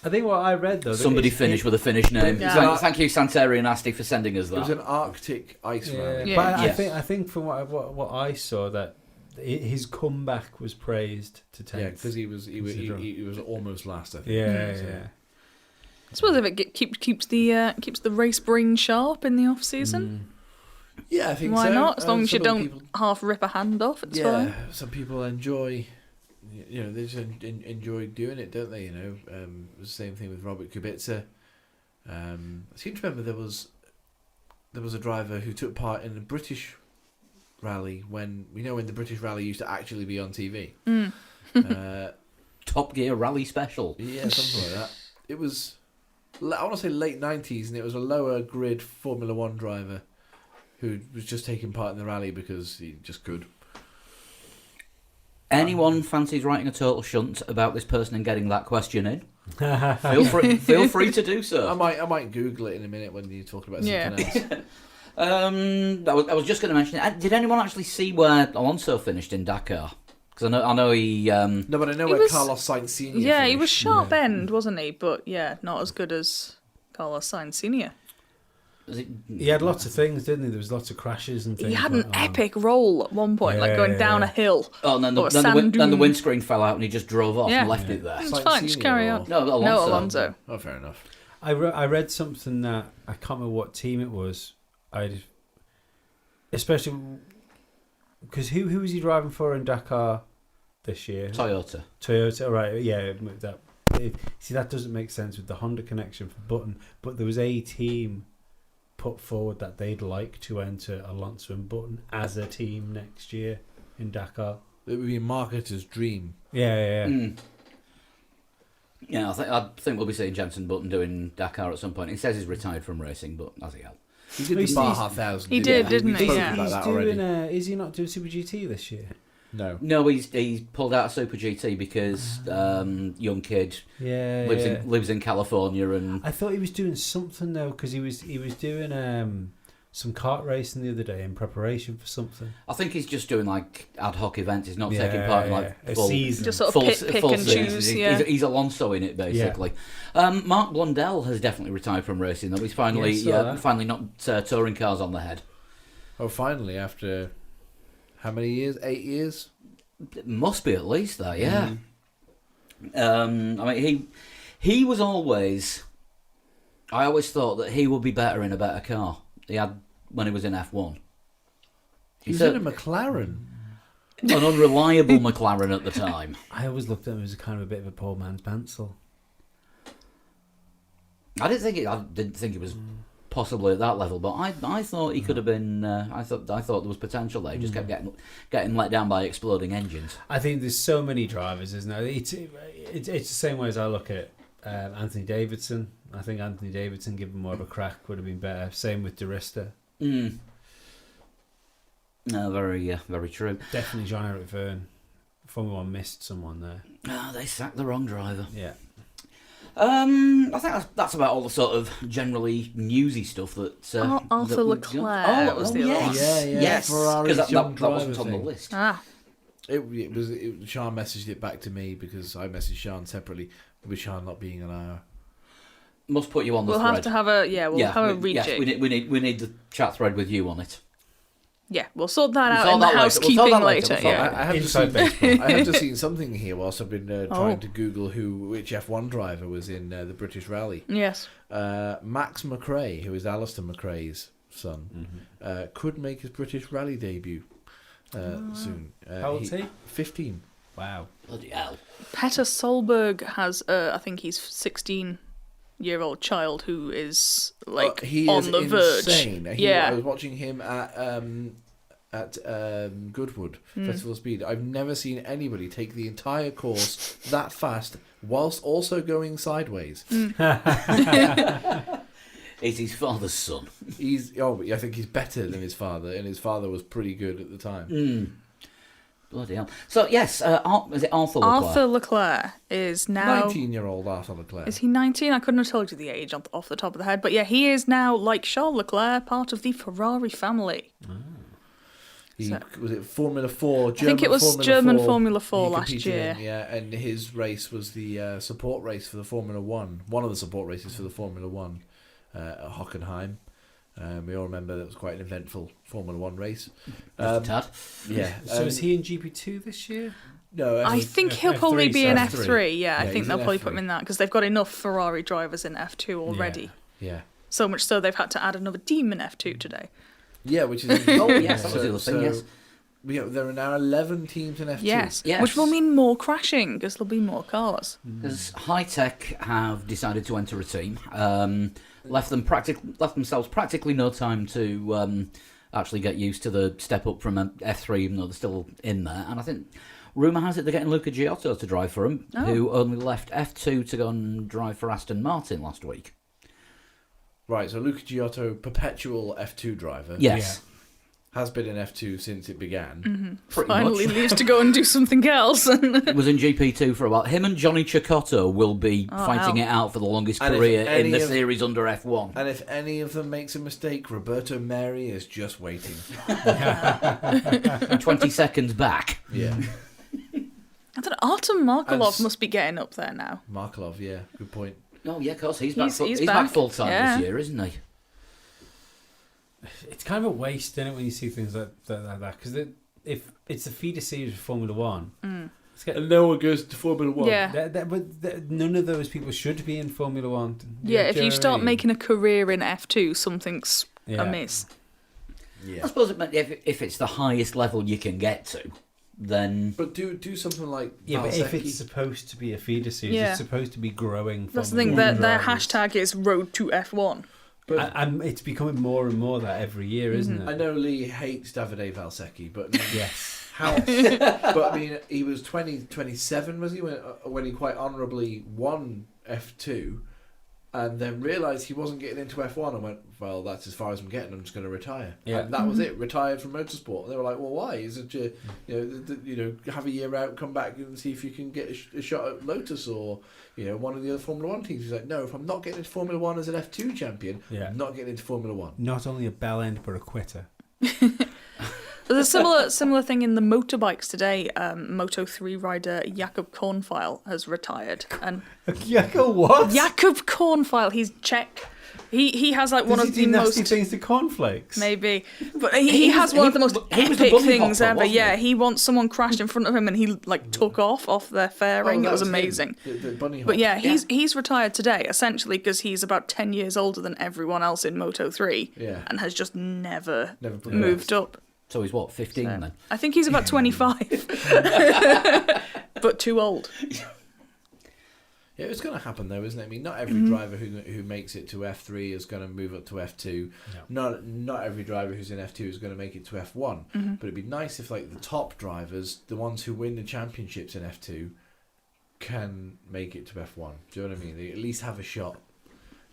I think what I read, though... Somebody finished with a Finnish name. Yeah. Thank you, Santeri and Asti, for sending us It was that. an Arctic ice rally. Yeah. But Yes. I think from what I saw, that his comeback was praised to 10th. Yeah, because he was almost last, I think. Yeah, So, yeah. I suppose if it keeps the race brain sharp in the off season, Yeah, I think why so. not? As long as you some don't people- half rip a hand off, it's yeah, fine. some people enjoy, they just enjoy doing it, don't they? The same thing with Robert Kubica. I seem to remember there was a driver who took part in the British rally when the British rally used to actually be on TV. Top Gear Rally Special. Yeah, something like that. It was, I want to say late 90s, and it was a lower grid Formula One driver who was just taking part in the rally because he just could. Anyone fancies writing a total shunt about this person and getting that question in? Feel free to do so. I might Google it in a minute when you talk about something else. I was just going to mention it. Did anyone actually see where Alonso finished in Dakar? Because I know he. No, but I know He where was- Carlos Sainz Sr. Yeah, he finished. was sharp end, wasn't he? But yeah, not as good as Carlos Sainz Sr. Was it, He had lots of things, didn't he? There was lots of crashes and things. He had an like that. epic roll at one point, like going down a hill. Oh, and then the, Or a then, the, sand then the dune. windscreen fell out and he just drove off Yeah. and left it there. It's Sainz fine, just Senior carry or- on. No, Alonso. No, Alonso. Oh, fair enough. I read something that I can't remember what team it was. Especially because who was he driving for in Dakar this year? Toyota. Toyota, right? Yeah, that. See, that doesn't make sense with the Honda connection for Button. But there was a team put forward that they'd like to enter Alonso and Button as a team next year in Dakar. It would be a marketer's dream. Yeah. Mm. Yeah, I think we'll be seeing Jenson Button doing Dakar at some point. He says he's retired from racing, but as he has. He did He's- the Baja 1000. He did, didn't We he? spoke Yeah. about He's that doing. already. Is he not doing Super GT this year? No. No, he's pulled out of Super GT because young kid Yeah. lives in California and I thought he was doing something though, because he was doing some kart racing the other day in preparation for something. I think he's just doing like ad hoc events. He's not Yeah, taking part in yeah. like A full season. Just sort of full, pick full and seasons. choose. He's, Yeah. he's Alonso in it basically. Mark Blundell has definitely retired from racing though. He's finally Yeah, I saw that. finally knocked touring cars on the head. Oh, finally, after how many years? 8 years? It must be at least that, yeah. I mean, he was always. I always thought that he would be better in a better car. He had when he was in F1. He was said- in a McLaren. An unreliable McLaren at the time. I always looked at him as a kind of a bit of a poor man's pencil. I didn't think it was possibly at that level, but I thought he could have been. I thought there was potential there. He just kept getting let down by exploding engines. I think there's so many drivers, isn't there? It's the same way as I look at Anthony Davidson. I think Anthony Davidson, given more of a crack, would have been better. Same with DeRista. Mm. No, very true. Definitely Jean-Eric Verne. Formula One missed someone there. Oh, they sacked the wrong driver. Yeah. I think that's about all the sort of generally newsy stuff that. Arthur that we've Leclerc got. was the other yes. one. Yeah, Yes, Ferrari's because young that wasn't driver on the thing. list. Ah, Sean messaged it back to me because I messaged Sean separately, with Sean not being on our. Must put you on the we'll thread. have to have a have a yes, rejig. we need the chat thread with you on it. Yeah, we'll sort that We'll out sort in the that later. We'll housekeeping sort that later. later. We'll sort Yeah. that I have just Inside seen, baseball. I have just seen something here whilst I've been trying Oh. to Google which F1 driver was in the British Rally. Yes. Max McRae, who is Alistair McRae's son, could make his British Rally debut soon. How old is he? 15. Wow. Bloody hell. Petter Solberg has, I think he's 16-year-old child who is like he on is the insane. verge. I was watching him at Goodwood Hmm. Festival of Speed. I've never seen anybody take the entire course that fast whilst also going sideways. It's his father's son. I think he's better than his father, and his father was pretty good at the time. Bloody hell. So yes, is it Arthur Leclerc? Arthur Leclerc is now. 19-year-old Arthur Leclerc. Is he 19? I couldn't have told you the age off the top of the head, but yeah, he is now, like Charles Leclerc, part of the Ferrari family. Was it Formula 4? I think it was German Formula 4 he last competed year. in, yeah, and his race was the support race for the Formula 1. One of the support races for the Formula 1 at Hockenheim. We all remember that was quite an eventful Formula 1 race. Just a tad. Yeah. So is he in GP2 this year? No, I think he'll F3, probably be in F3. F3. Yeah, I Yeah, think he's they'll in probably F3. put him in that because they've got enough Ferrari drivers in F2 already. Yeah. So much so they've had to add another team in F2 today. Yeah, which is Oh, yes, that was the other thing, yes. There are now 11 teams in F2. Yes. Yes. Which will mean more crashing because there'll be more cars. Because High Tech have decided to enter a team, left themselves practically no time to actually get used to the step up from F3, even though they're still in there. And I think rumour has it they're getting Luca Giotto to drive for them, who only left F2 to go and drive for Aston Martin last week. Right, so Luca Giotto, perpetual F2 driver, Yes. has been in F2 since it began. Pretty Finally much. leaves to go and do something else. Was in GP2 for a while. Him and Johnny Cecotto will be fighting hell. it out for the longest And if career in any the of- series under F1. And if any of them makes a mistake, Roberto Meri is just waiting. 20 seconds back. Yeah. I don't know, Artem Markelov And must be getting up there now. Markelov, yeah, good point. Oh, yeah, of course. He's back, He's he's back. back full-time Yeah. this year, isn't he? It's kind of a waste, isn't it, when you see things like that? Because if it's a feeder series of Formula One, it's got, And no one goes to Formula 1. Yeah. but none of those people should be in Formula One. Yeah, if Do you know what I start mean? making a career in F2, something's Yeah. amiss. I Yeah. suppose if it's the highest level you can get to, then... But do something like Yeah, but if Valsecchi. it's supposed to be a feeder series, Yeah. it's supposed to be growing. That's the Formula thing, One their drivers. hashtag is Road to F1. But And it's becoming more and more that every year, isn't it? I know Lee hates Davide Valsecchi, but I mean, Yes. how? But I mean, he was 27, was he, when he quite honourably won F2, and then realised he wasn't getting into F1 and went, well, that's as far as I'm getting. I'm just going to retire. Yeah. And that was it. Retired from motorsport. And they were like, well, why? Is it have a year out, come back and see if you can get a shot at Lotus or one of the other Formula One teams. He's like, no, if I'm not getting into Formula One as an F2 champion, Yeah. I'm not getting into Formula One. Not only a bell end, but a quitter. There's a similar thing in the motorbikes today. Moto3 rider Jakob Kornfeil has retired. And Jakob what? Jakob Kornfeil, he's Czech. He has like one Does of he the do nasty most... things to cornflakes? Maybe. But he has one of the most he was the epic bunny things hopper, ever. wasn't Yeah, he? he once someone crashed in front of him and he like took off their fairing. Oh, It was that him, amazing. the bunny hop. But yeah, he's retired today, essentially because he's about 10 years older than everyone else in Moto3 Yeah. and has just never Never progressed. moved up. So he's what, 15 then? I think he's about 25. But too old. Yeah, it's going to happen though, isn't it? I mean, not every driver who makes it to F3 is going to move up to F2. No. Not every driver who's in F2 is going to make it to F1. But it'd be nice if like the top drivers, the ones who win the championships in F2, can make it to F1. Do you know what I mean? They at least have a shot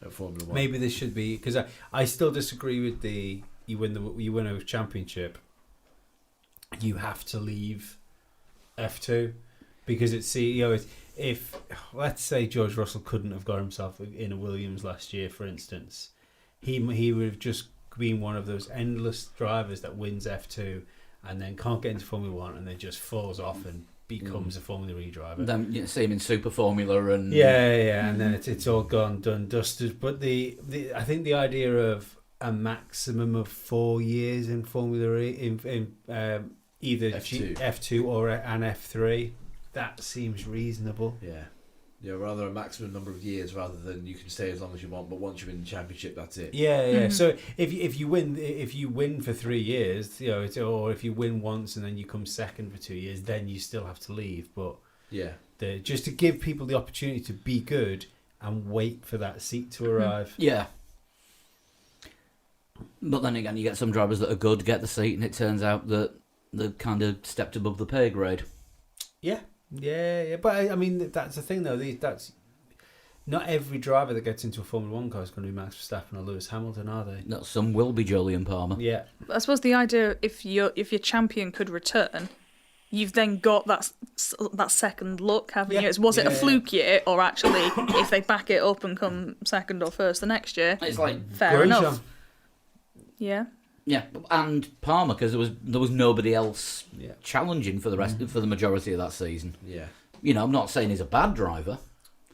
at Formula 1. Maybe this should be because I still disagree with you win a championship, you have to leave F2 because it's if let's say George Russell couldn't have got himself in a Williams last year, for instance, he would have just been one of those endless drivers that wins F2 and then can't get into Formula 1 and then just falls off and becomes a Formula E driver. Then you see him in Super Formula and... Yeah, and then it's all gone, done, dusted. But I think the idea of a maximum of 4 years in Formula E, in either F2. F2 or an F3, that seems reasonable. Yeah, rather a maximum number of years rather than you can stay as long as you want, but once you're in the championship, that's it. Yeah. So if you win for 3 years, or if you win once and then you come second for 2 years, then you still have to leave. But Yeah. just to give people the opportunity to be good and wait for that seat to arrive. Yeah. But then again, you get some drivers that are good, get the seat, and it turns out that they've kind of stepped above the pay grade. Yeah. But I mean, that's the thing though. That's not every driver that gets into a Formula 1 car is going to be Max Verstappen or Lewis Hamilton, are they? No, some will be Jolyon Palmer. Yeah. I suppose the idea, if your champion could return, you've then got that second look, haven't you? Was it a fluke year, or actually, if they back it up and come second or first the next year, It's like... fair Grosjean. enough. Yeah. Yeah, and Palmer, because there was nobody else Yeah. challenging for the majority of that season. Yeah. I'm not saying he's a bad driver.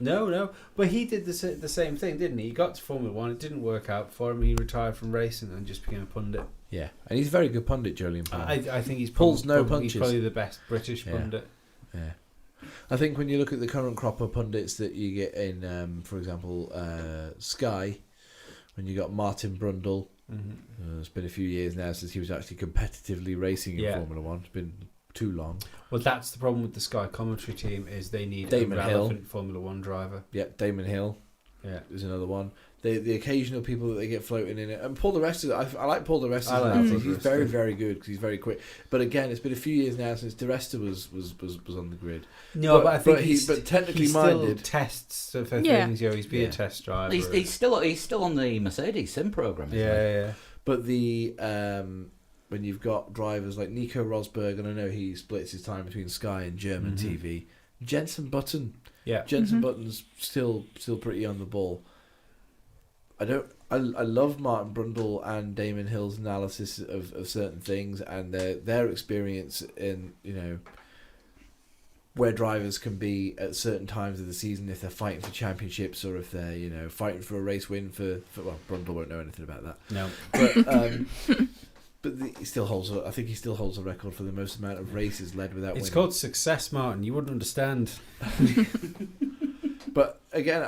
No. But he did the same thing, didn't he? He got to Formula 1, it didn't work out for him. He retired from racing and just became a pundit. Yeah. And he's a very good pundit, Jolyon Palmer. I think he's Pulls no probably, he's punches. probably the best British Yeah. pundit. Yeah. I think when you look at the current crop of pundits that you get in, for example, Sky, when you got Martin Brundle, it's been a few years now since he was actually competitively racing in Formula One. It's been too long. Well, that's the problem with the Sky commentary team is they need Damon a relevant Formula One driver. Yeah, Damon Hill. Yeah, is another one. The occasional people that they get floating in it, and Paul di Resta. I like Paul di Resta. He's very, very good because he's very quick. But again, it's been a few years now since di Resta was on the grid. No, but I think he's technically he minded. Still tests for things. He's been a test driver. He's still on the Mercedes sim program. Yeah. But when you've got drivers like Nico Rosberg, and I know he splits his time between Sky and German TV. Jenson Button. Yeah, Jenson Button's still pretty on the ball. I love Martin Brundle and Damon Hill's analysis of certain things and their experience in, where drivers can be at certain times of the season if they're fighting for championships or if they're fighting for a race win for Brundle won't know anything about that. No. But he still holds. I think he still holds a record for the most amount of races led without winning. It's called success, Martin. You wouldn't understand. But again,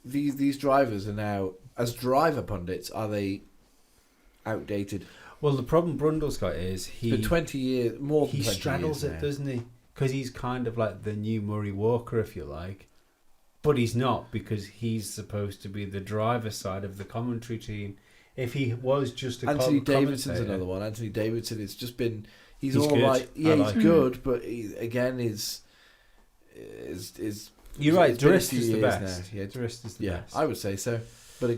these drivers are now, as driver pundits, are they outdated? Well, the problem Brundle's got is It's been 20 years, more than 20 years. He straddles it, doesn't he? Because he's kind of like the new Murray Walker, if you like. But he's not, because he's supposed to be the driver side of the commentary team. If he was just a Anthony Davidson's another one. Anthony Davidson, it's just been he's all good. right. Yeah, like he's good, but is you're right. It's been a Durst few is the years best. now. Yeah, Durst is the best. I would say so. But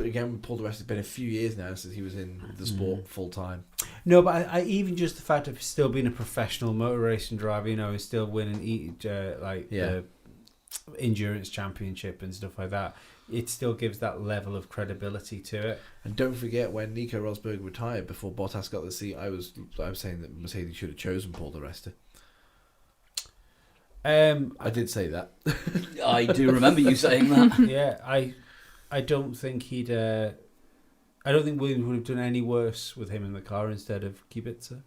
again, Paul di Resta, it's been a few years now since he was in the sport full time. No, but I even just the fact of still being a professional motor racing driver, and still winning the endurance championship and stuff like that. It still gives that level of credibility to it. And don't forget when Nico Rosberg retired before Bottas got the seat, I was saying that Mercedes should have chosen Paul di Resta. I did say that. I do remember you saying that. Yeah, I don't think he'd. I don't think Williams would have done any worse with him in the car instead of Kubica.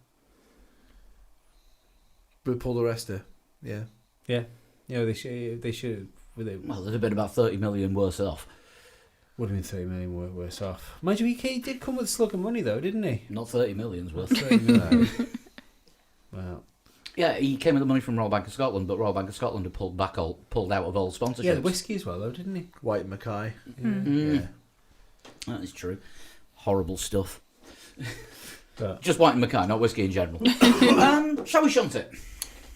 With Paul di Resta, yeah. Yeah, they should. Well, they'd have been about 30 million worse off. Would have been 30 million worse off. Mind you, he did come with a slug of money though, didn't he? Not 30 million's worth. 30 million. Well. Yeah, he came with the money from Royal Bank of Scotland, but Royal Bank of Scotland had pulled out of all sponsorships. Yeah, the whiskey as well, though, didn't he? White and Mackay. Yeah. That is true. Horrible stuff. But. Just White and Mackay, not whiskey in general. Shall we shunt it?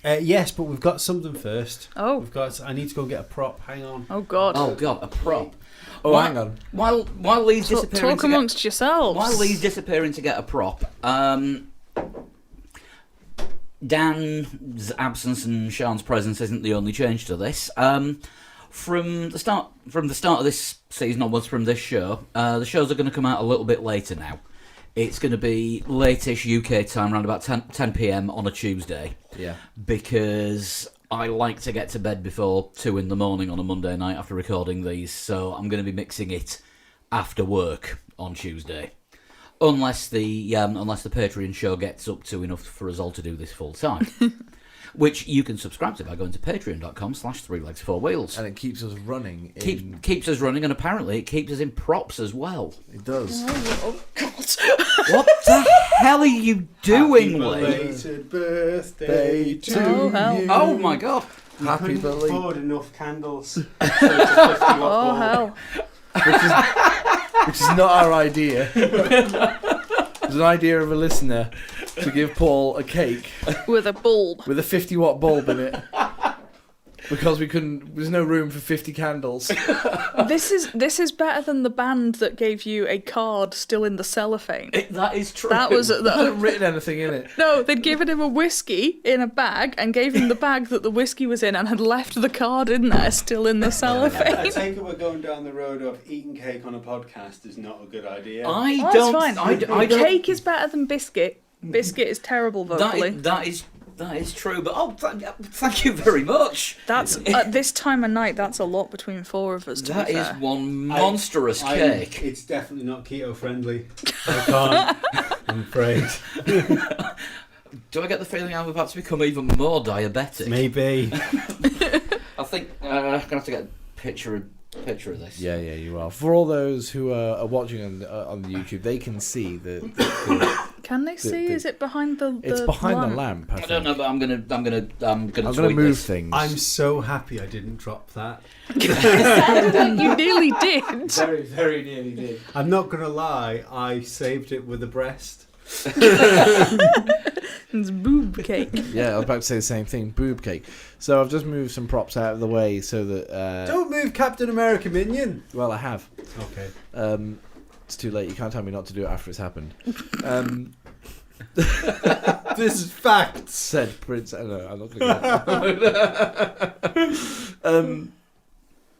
Yes, but we've got something first. Oh. I need to go get a prop. Hang on. Oh, God. Oh, God, a prop. Hang on. While Lee's disappearing Talk amongst yourselves. While Lee's disappearing to get a prop, Dan's absence and Sean's presence isn't the only change to this. From the start of this season onwards, from this show, the shows are going to come out a little bit later now. It's going to be late-ish UK time, around about 10 p.m. on a Tuesday. Yeah. Because I like to get to bed before 2 in the morning on a Monday night after recording these, so I'm going to be mixing it after work on Tuesday. Unless the Patreon show gets up to enough for us all to do this full time. Which you can subscribe to by going to patreon.com/3legs4wheels. And it keeps us running. Keeps us running, and apparently it keeps us in props as well. It does. Oh, God. What the hell are you doing, Lee? Belated birthday to Oh, hell. you. Oh my God. Happy Couldn't belated. afford enough candles. So it's a 50-watt Oh, bulb. hell. Which is not our idea. It's an idea of a listener to give Paul a cake With a bulb. with a 50-watt bulb in it. Because there's no room for 50 candles. This is better than the band that gave you a card still in the cellophane. That is true. That was I haven't written anything in it. no. They'd given him a whiskey in a bag and gave him the bag that the whiskey was in, and had left the card in there still in the I cellophane. take it we're going down the road of eating cake on a podcast is not a good idea. I Oh, don't. that's fine. I don't. Cake is better than biscuit. Biscuit is terrible vocally. That is true. But thank you very much. That's at this time of night. That's a lot between four of us. To That be is fair. one monstrous cake. It's definitely not keto friendly. I can't. I'm afraid. Do I get the feeling I'm about to become even more diabetic? Maybe. I think I'm gonna have to get a picture of this. Yeah, you are. For all those who are watching on the YouTube, they can see the Can they see? Is it behind the it's behind lamp? the lamp. I don't know, but I'm gonna I'm tweet gonna move this. things. I'm so happy I didn't drop that. Sounded like you nearly did. very, very nearly did. I'm not gonna lie, I saved it with a breast. It's boob cake. Yeah, I was about to say the same thing. Boob cake. So I've just moved some props out of the way so that. Don't move Captain America, minion. Well, I have. Okay. It's too late. You can't tell me not to do it after it's happened. This is facts. Said Prince. No, I'm not going to.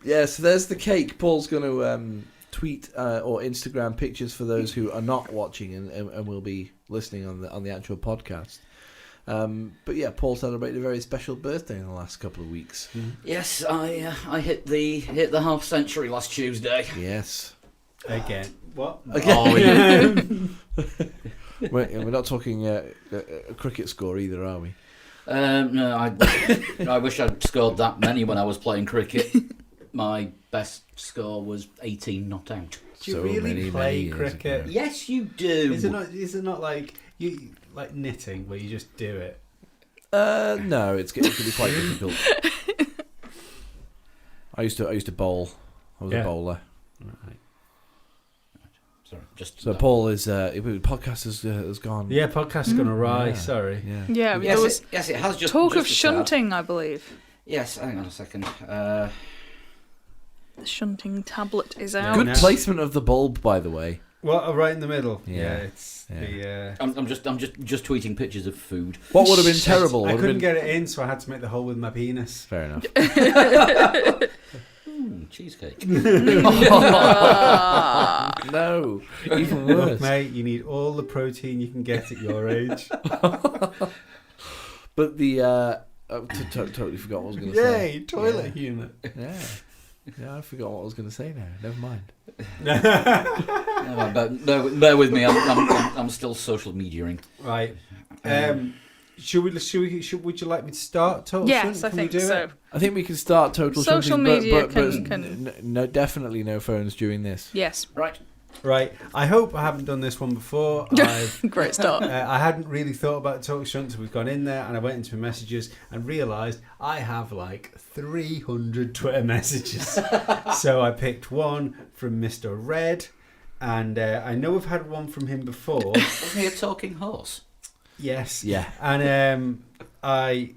Yeah, so there's the cake. Paul's going to tweet or Instagram pictures for those who are not watching and will be listening on the actual podcast. But yeah, Paul celebrated a very special birthday in the last couple of weeks. Yes, I hit the half century last Tuesday. Yes. Again. What? Oh, yeah. We're not talking a cricket score either, are we? No, I wish I'd scored that many when I was playing cricket. My best score was 18 not out. Do you So really many play years cricket? ago. Yes, you do. Is it not like you like knitting where you just do it? No, it can be quite difficult. I used to bowl. I was a bowler. Right. Sorry, just So Paul is podcast has gone. Yeah, podcast's gone awry. Yeah. Sorry. Yeah. Yeah, Yes, there was it has just talk of just a tad. shunting, I believe. Yes, hang on a second. The shunting tablet is Yeah. out. Good No. placement of the bulb, by the way. Well, right in the middle. Yeah. It's Yeah. the. I'm just tweeting pictures of food. What would have been terrible? I would have couldn't been... get it in, so I had to make the hole with my penis. Fair enough. Cheesecake. No, even Look, worse. mate, you need all the protein you can get at your age. But the totally forgot what I was going to say. Yay, toilet unit. Yeah, I forgot what I was going to say now. Never mind. No, but bear with me. I'm still social mediaing. Right. Would you like me to start? Total Yes, Shunt? I Can we think do so. it? I think we can start total Social shunting, media but can- no, definitely no phones during this. Yes, Right. Right. I hope I haven't done this one before. great start. I hadn't really thought about Total Shunt, so we've gone in there and I went into my messages and realised I have like 300 Twitter messages. So I picked one from Mr. Red, and I know we've had one from him before. Wasn't he a talking horse? Yes. Yeah. And I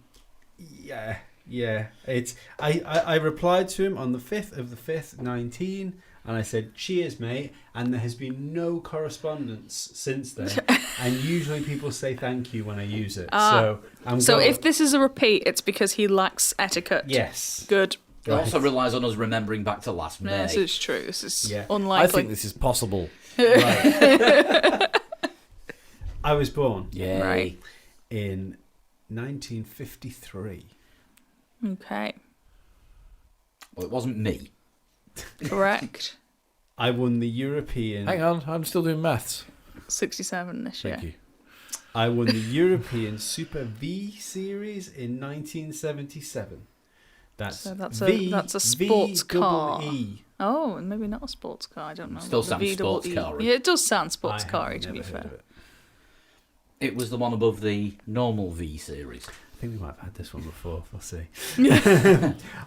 replied to him on the 5th of the 5th, 19, and I said, cheers, mate. And there has been no correspondence since then. And usually people say thank you when I use it. So If this is a repeat, it's because he lacks etiquette. Yes. Good. It also relies on us remembering back to last May. This is true. This is Yeah. unlikely. I think this is possible. Right. I was born Yay. Right. in 1953. Okay. Well, it wasn't me. Correct. I won the European... Hang on, I'm still doing maths. 67 this year. Thank you. I won the European Super V Series in 1977. So that's a sports car. V-double-E. Oh, and maybe not a sports car. I don't know. Still The sounds sports VEE. car-y. Yeah, it does sound sports I car, have to be never heard fair. of it. It was the one above the normal V series. I think we might have had this one before. We'll see.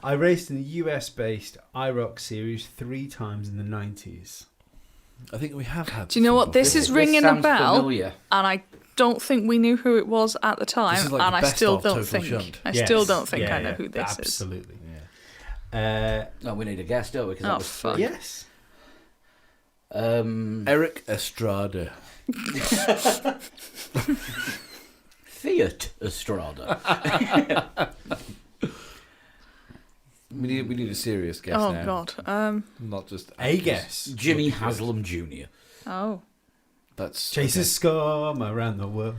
I raced in the US-based IROC Series 3 times in the 90s. I think we have had. Do you know what? This is ringing a sounds bell, familiar. and I don't think we knew who it was at the time, This is like and the I best still of don't Total think. Shunt. I Yes. still don't think Yeah, I know yeah, who this is. absolutely. Yeah. No, we need a guest, don't we? 'Cause Oh, that was fuck. Yes. Eric Estrada. Fiat Estrada. We need a serious guess Oh now. God. Not just A guess. Jimmy Haslam Jr. Oh, That's Chases scum around the world.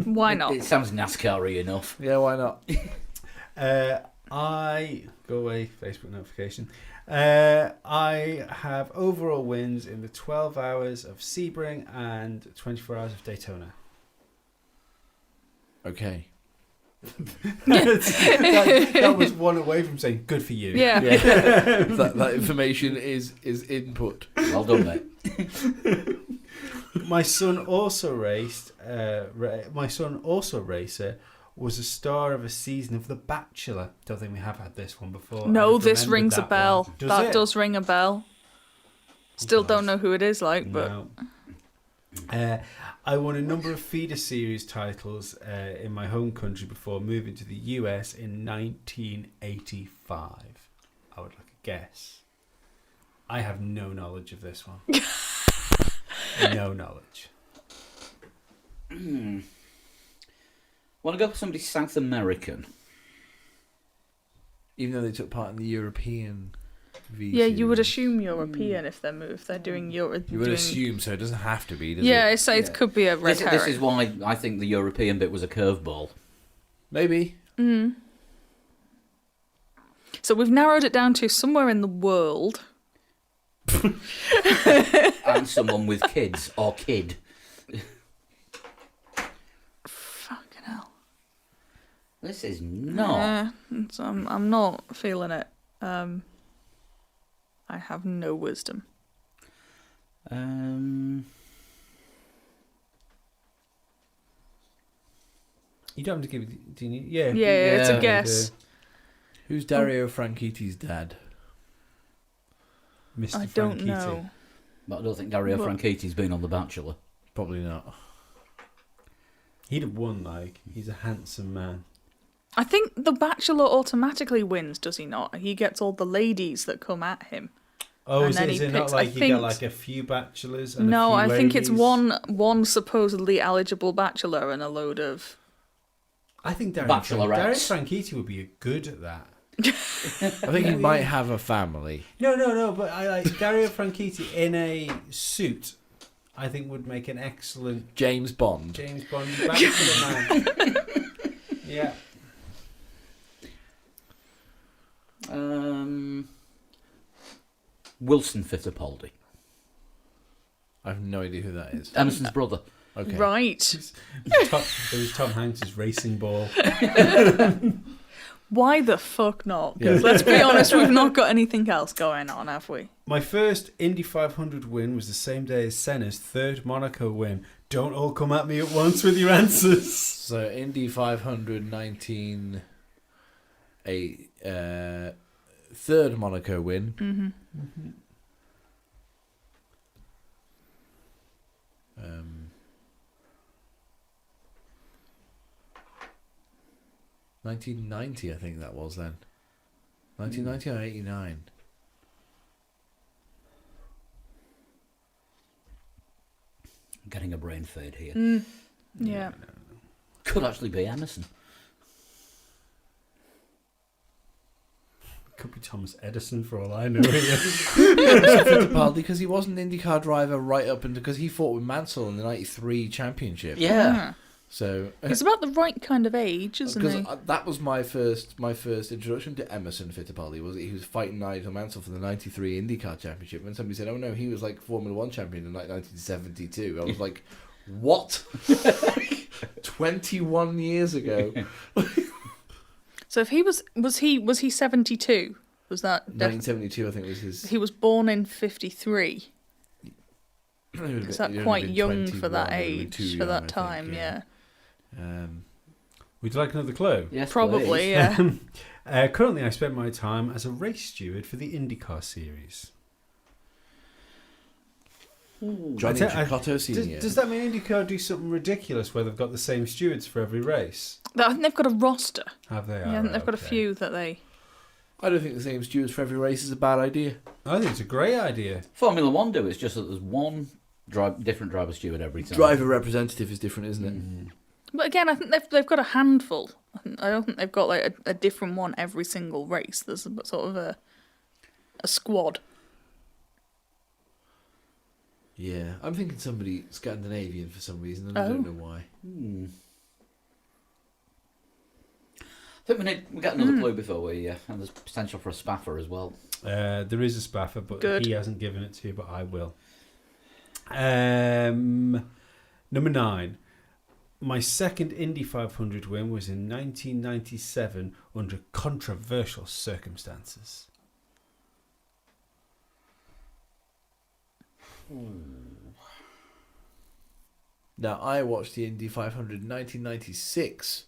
why not? It sounds NASCAR-y enough. Yeah, why not? I go away. Facebook notification. I have overall wins in the 12 hours of Sebring and 24 hours of Daytona. Okay. that was one away from saying good for you. Yeah. that information is input. Well done, mate. My son also raced. My son also racer was a star of a season of The Bachelor. Don't think we have had this one before. No, I've this remembered rings a that bell. one. That it? does ring a bell. Still God. don't know who it is like, but No. I won a number of feeder series titles in my home country before moving to the US in 1985. I would like a guess. I have no knowledge of this one. No knowledge. Want to go for somebody South American? Even though they took part in the European V yeah, you would series. assume European if they're doing Europe. You would assume, so it doesn't have to be, does Yeah, it? it could be a red This herring. is why I think the European bit was a curveball. Maybe. So we've narrowed it down to somewhere in the world. And someone with kids or kid. Fucking hell. This is not. I'm not feeling it. I have no wisdom. You don't have to give it. Do you need? Yeah. Yeah, it's a Yeah, guess. Who's Dario Franchitti's dad? Mr. I don't Franchitti. know. But I don't think Dario Well- Franchitti's been on The Bachelor. Probably not. He'd have won. Like he's a handsome man. I think The Bachelor automatically wins, does he not? He gets all the ladies that come at him. Oh, And is then it, is he it not picks- like I you think- get like a few bachelors? And No, a few I think it's ladies? one supposedly eligible bachelor and a load of. I think Dario Bachelorettes. Franchitti would be good at that. I think he might have a family. No, but I like Dario Franchitti in a suit. I think would make an excellent James Bond. James Bond bachelor man. Yeah. Wilson Fittipaldi. I have no idea who that is. Emerson's brother. Okay. Right. It was Tom Hanks' racing ball. Why the fuck not? Yeah. 'Cause let's be honest, we've not got anything else going on, have we? My first Indy 500 win was the same day as Senna's third Monaco win. Don't all come at me at once with your answers. So Indy 500 third Monaco win. Mm-hmm. 1990, I think that was then. 1990 or 89? I'm getting a brain fade here. Yeah. Could actually be Emerson. Could be Thomas Edison for all I know. Fittipaldi, because he was an IndyCar driver right up and because he fought with Mansell in the 93 championship. Yeah. So He's about the right kind of age, isn't because he? that was my first introduction to Emerson Fittipaldi. Was he was fighting Nigel Mansell for the 93 IndyCar championship, and somebody said, "Oh no, he was like Formula 1 champion in like 1972." I was like, "What? 21 years ago?" So if he was he 72? Was that 1972, I think was his. he was born in 53? He would have Is been- that he'd quite have been young for 21, that he would have been too age, for young, I that think, time? Yeah. Would you like another clue? Yes, Probably, please. yeah. Currently, I spend my time as a race steward for the IndyCar series. Johnny I- Cicotto Senior. Does that mean IndyCar do something ridiculous where they've got the same stewards for every race? I think they've got a roster. Have they? Yeah, I think they've got a few that they. I don't think the same stewards for every race is a bad idea. I think it's a great idea. Formula One do. It's just that there's one different driver steward every time. Driver representative is different, isn't it? But again, I think they've got a handful. I don't think they've got like a different one every single race. There's sort of a squad. Yeah, I'm thinking somebody Scandinavian for some reason, and I don't know why. I think we get another clue before we. And there's potential for a spaffer as well. There is a spaffer, but Good. he hasn't given it to you, but I will. Number 9. My second Indy 500 win was in 1997 under controversial circumstances. Now, I watched the Indy 500 in 1996.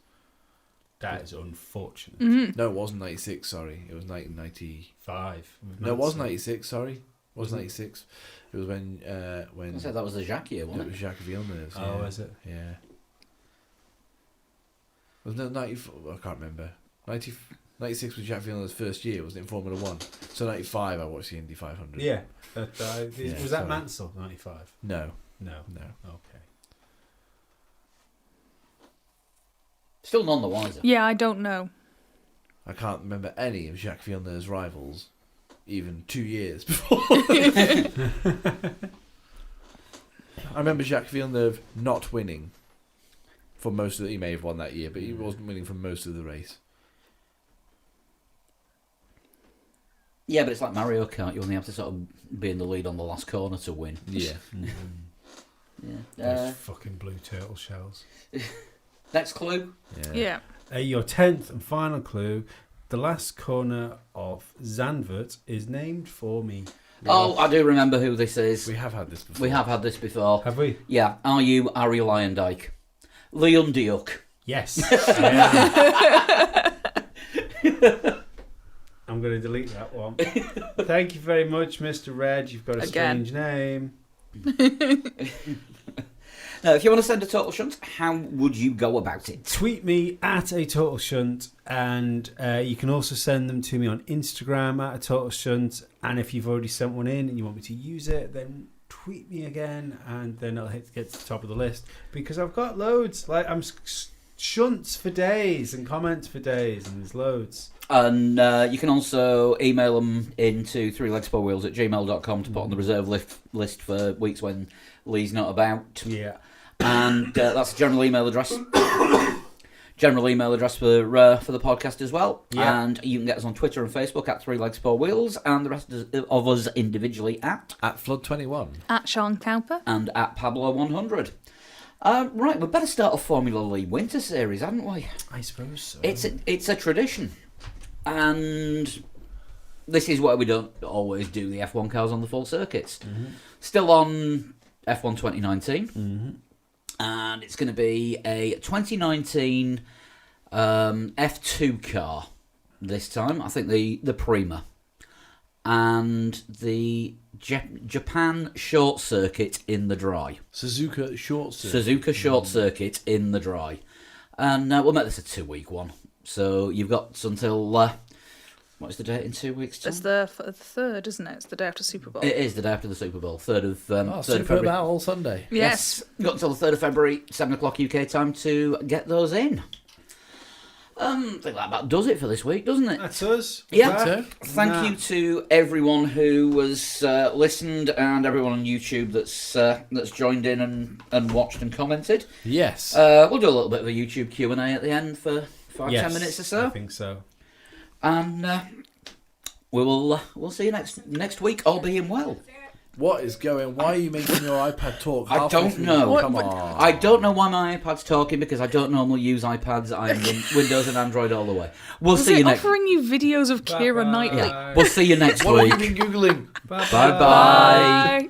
That is unfortunate. No, it wasn't 96, sorry. It was 1990. 5. No, it was 96, sorry. It was 96. It was when I said that was the Jacques year, it wasn't was it? Jacques Villeneuve. Oh, is it? Yeah. Was it 94? I can't remember. 96 was Jacques Villeneuve's first year, wasn't it, in Formula 1? So 95 I watched the Indy 500. Yeah. Yeah, Was that sorry. Mansell, 95? No, No. no. Okay. Still none the wiser. Yeah, I don't know. I can't remember any of Jacques Villeneuve's rivals, even 2 years before. I remember Jacques Villeneuve not winning for most of he may have won that year, but he wasn't winning for most of the race. Yeah, but it's like Mario Kart. You only have to sort of be in the lead on the last corner to win. Yeah. Yeah. Those fucking blue turtle shells. Next clue. Yeah. Your 10th and final clue. The last corner of Zandvoort is named for me. Oh, I do remember who this is. We have had this before. We have had this before. Have we? Yeah. Are you Ari Lyondike? Leon Diuk. Yes. I am. I'm going to delete that one. Thank you very much, Mr. Red. You've got a Again. strange name. Now, if you want to send a total shunt, how would you go about it? Tweet me at a total shunt, and you can also send them to me on Instagram at a total shunt. And if you've already sent one in and you want me to use it, then tweet me again, and then I'll get to the top of the list because I've got loads. Like I'm shunts for days and comments for days, and there's loads. And you can also email them into 3legsfourwheels@gmail.com to put on the reserve list for weeks when Lee's not about. Yeah. And that's the general email address. General email address for the podcast as well. Yeah. And you can get us on Twitter and Facebook at 3legs4wheels, and the rest of us individually at Flood21. At Sean Cowper. and at Pablo100. Right, we better start a Formula Lee Winter Series, hadn't we? I suppose so. It's a tradition, and this is why we don't always do the F1 cars on the full circuits. Still on F1 2019, and it's going to be a 2019 F2 car this time. I think the Prima, and the Japan short circuit in the dry. Suzuka short circuit. Suzuka short circuit in the dry. And we'll make this a 2-week one. So you've got until, what's the date in 2 weeks' time? It's the third, isn't it? It's the day after Super Bowl. It is the day after the Super Bowl, 3rd of Super February. Bowl Sunday. Yes. You've got until the 3rd of February, 7 o'clock UK time to get those in. I think that about does it for this week, doesn't it? That's us. Yeah. Back. Thank you to everyone who was listened and everyone on YouTube that's joined in and watched and commented. Yes. We'll do a little bit of a YouTube Q&A at the end for 5-10 Yes, minutes or I so, think so. and we'll see you next week, all being well. What is going? Why are you making your iPad talk? I halfway don't through? know. Come on. I don't know why my iPad's talking because I don't normally use iPads. I'm Windows and Android all the way. We'll Was see you it next. offering you videos of Keira Bye-bye. Knightley? We'll see you next What week. have you been googling? Bye bye. Bye.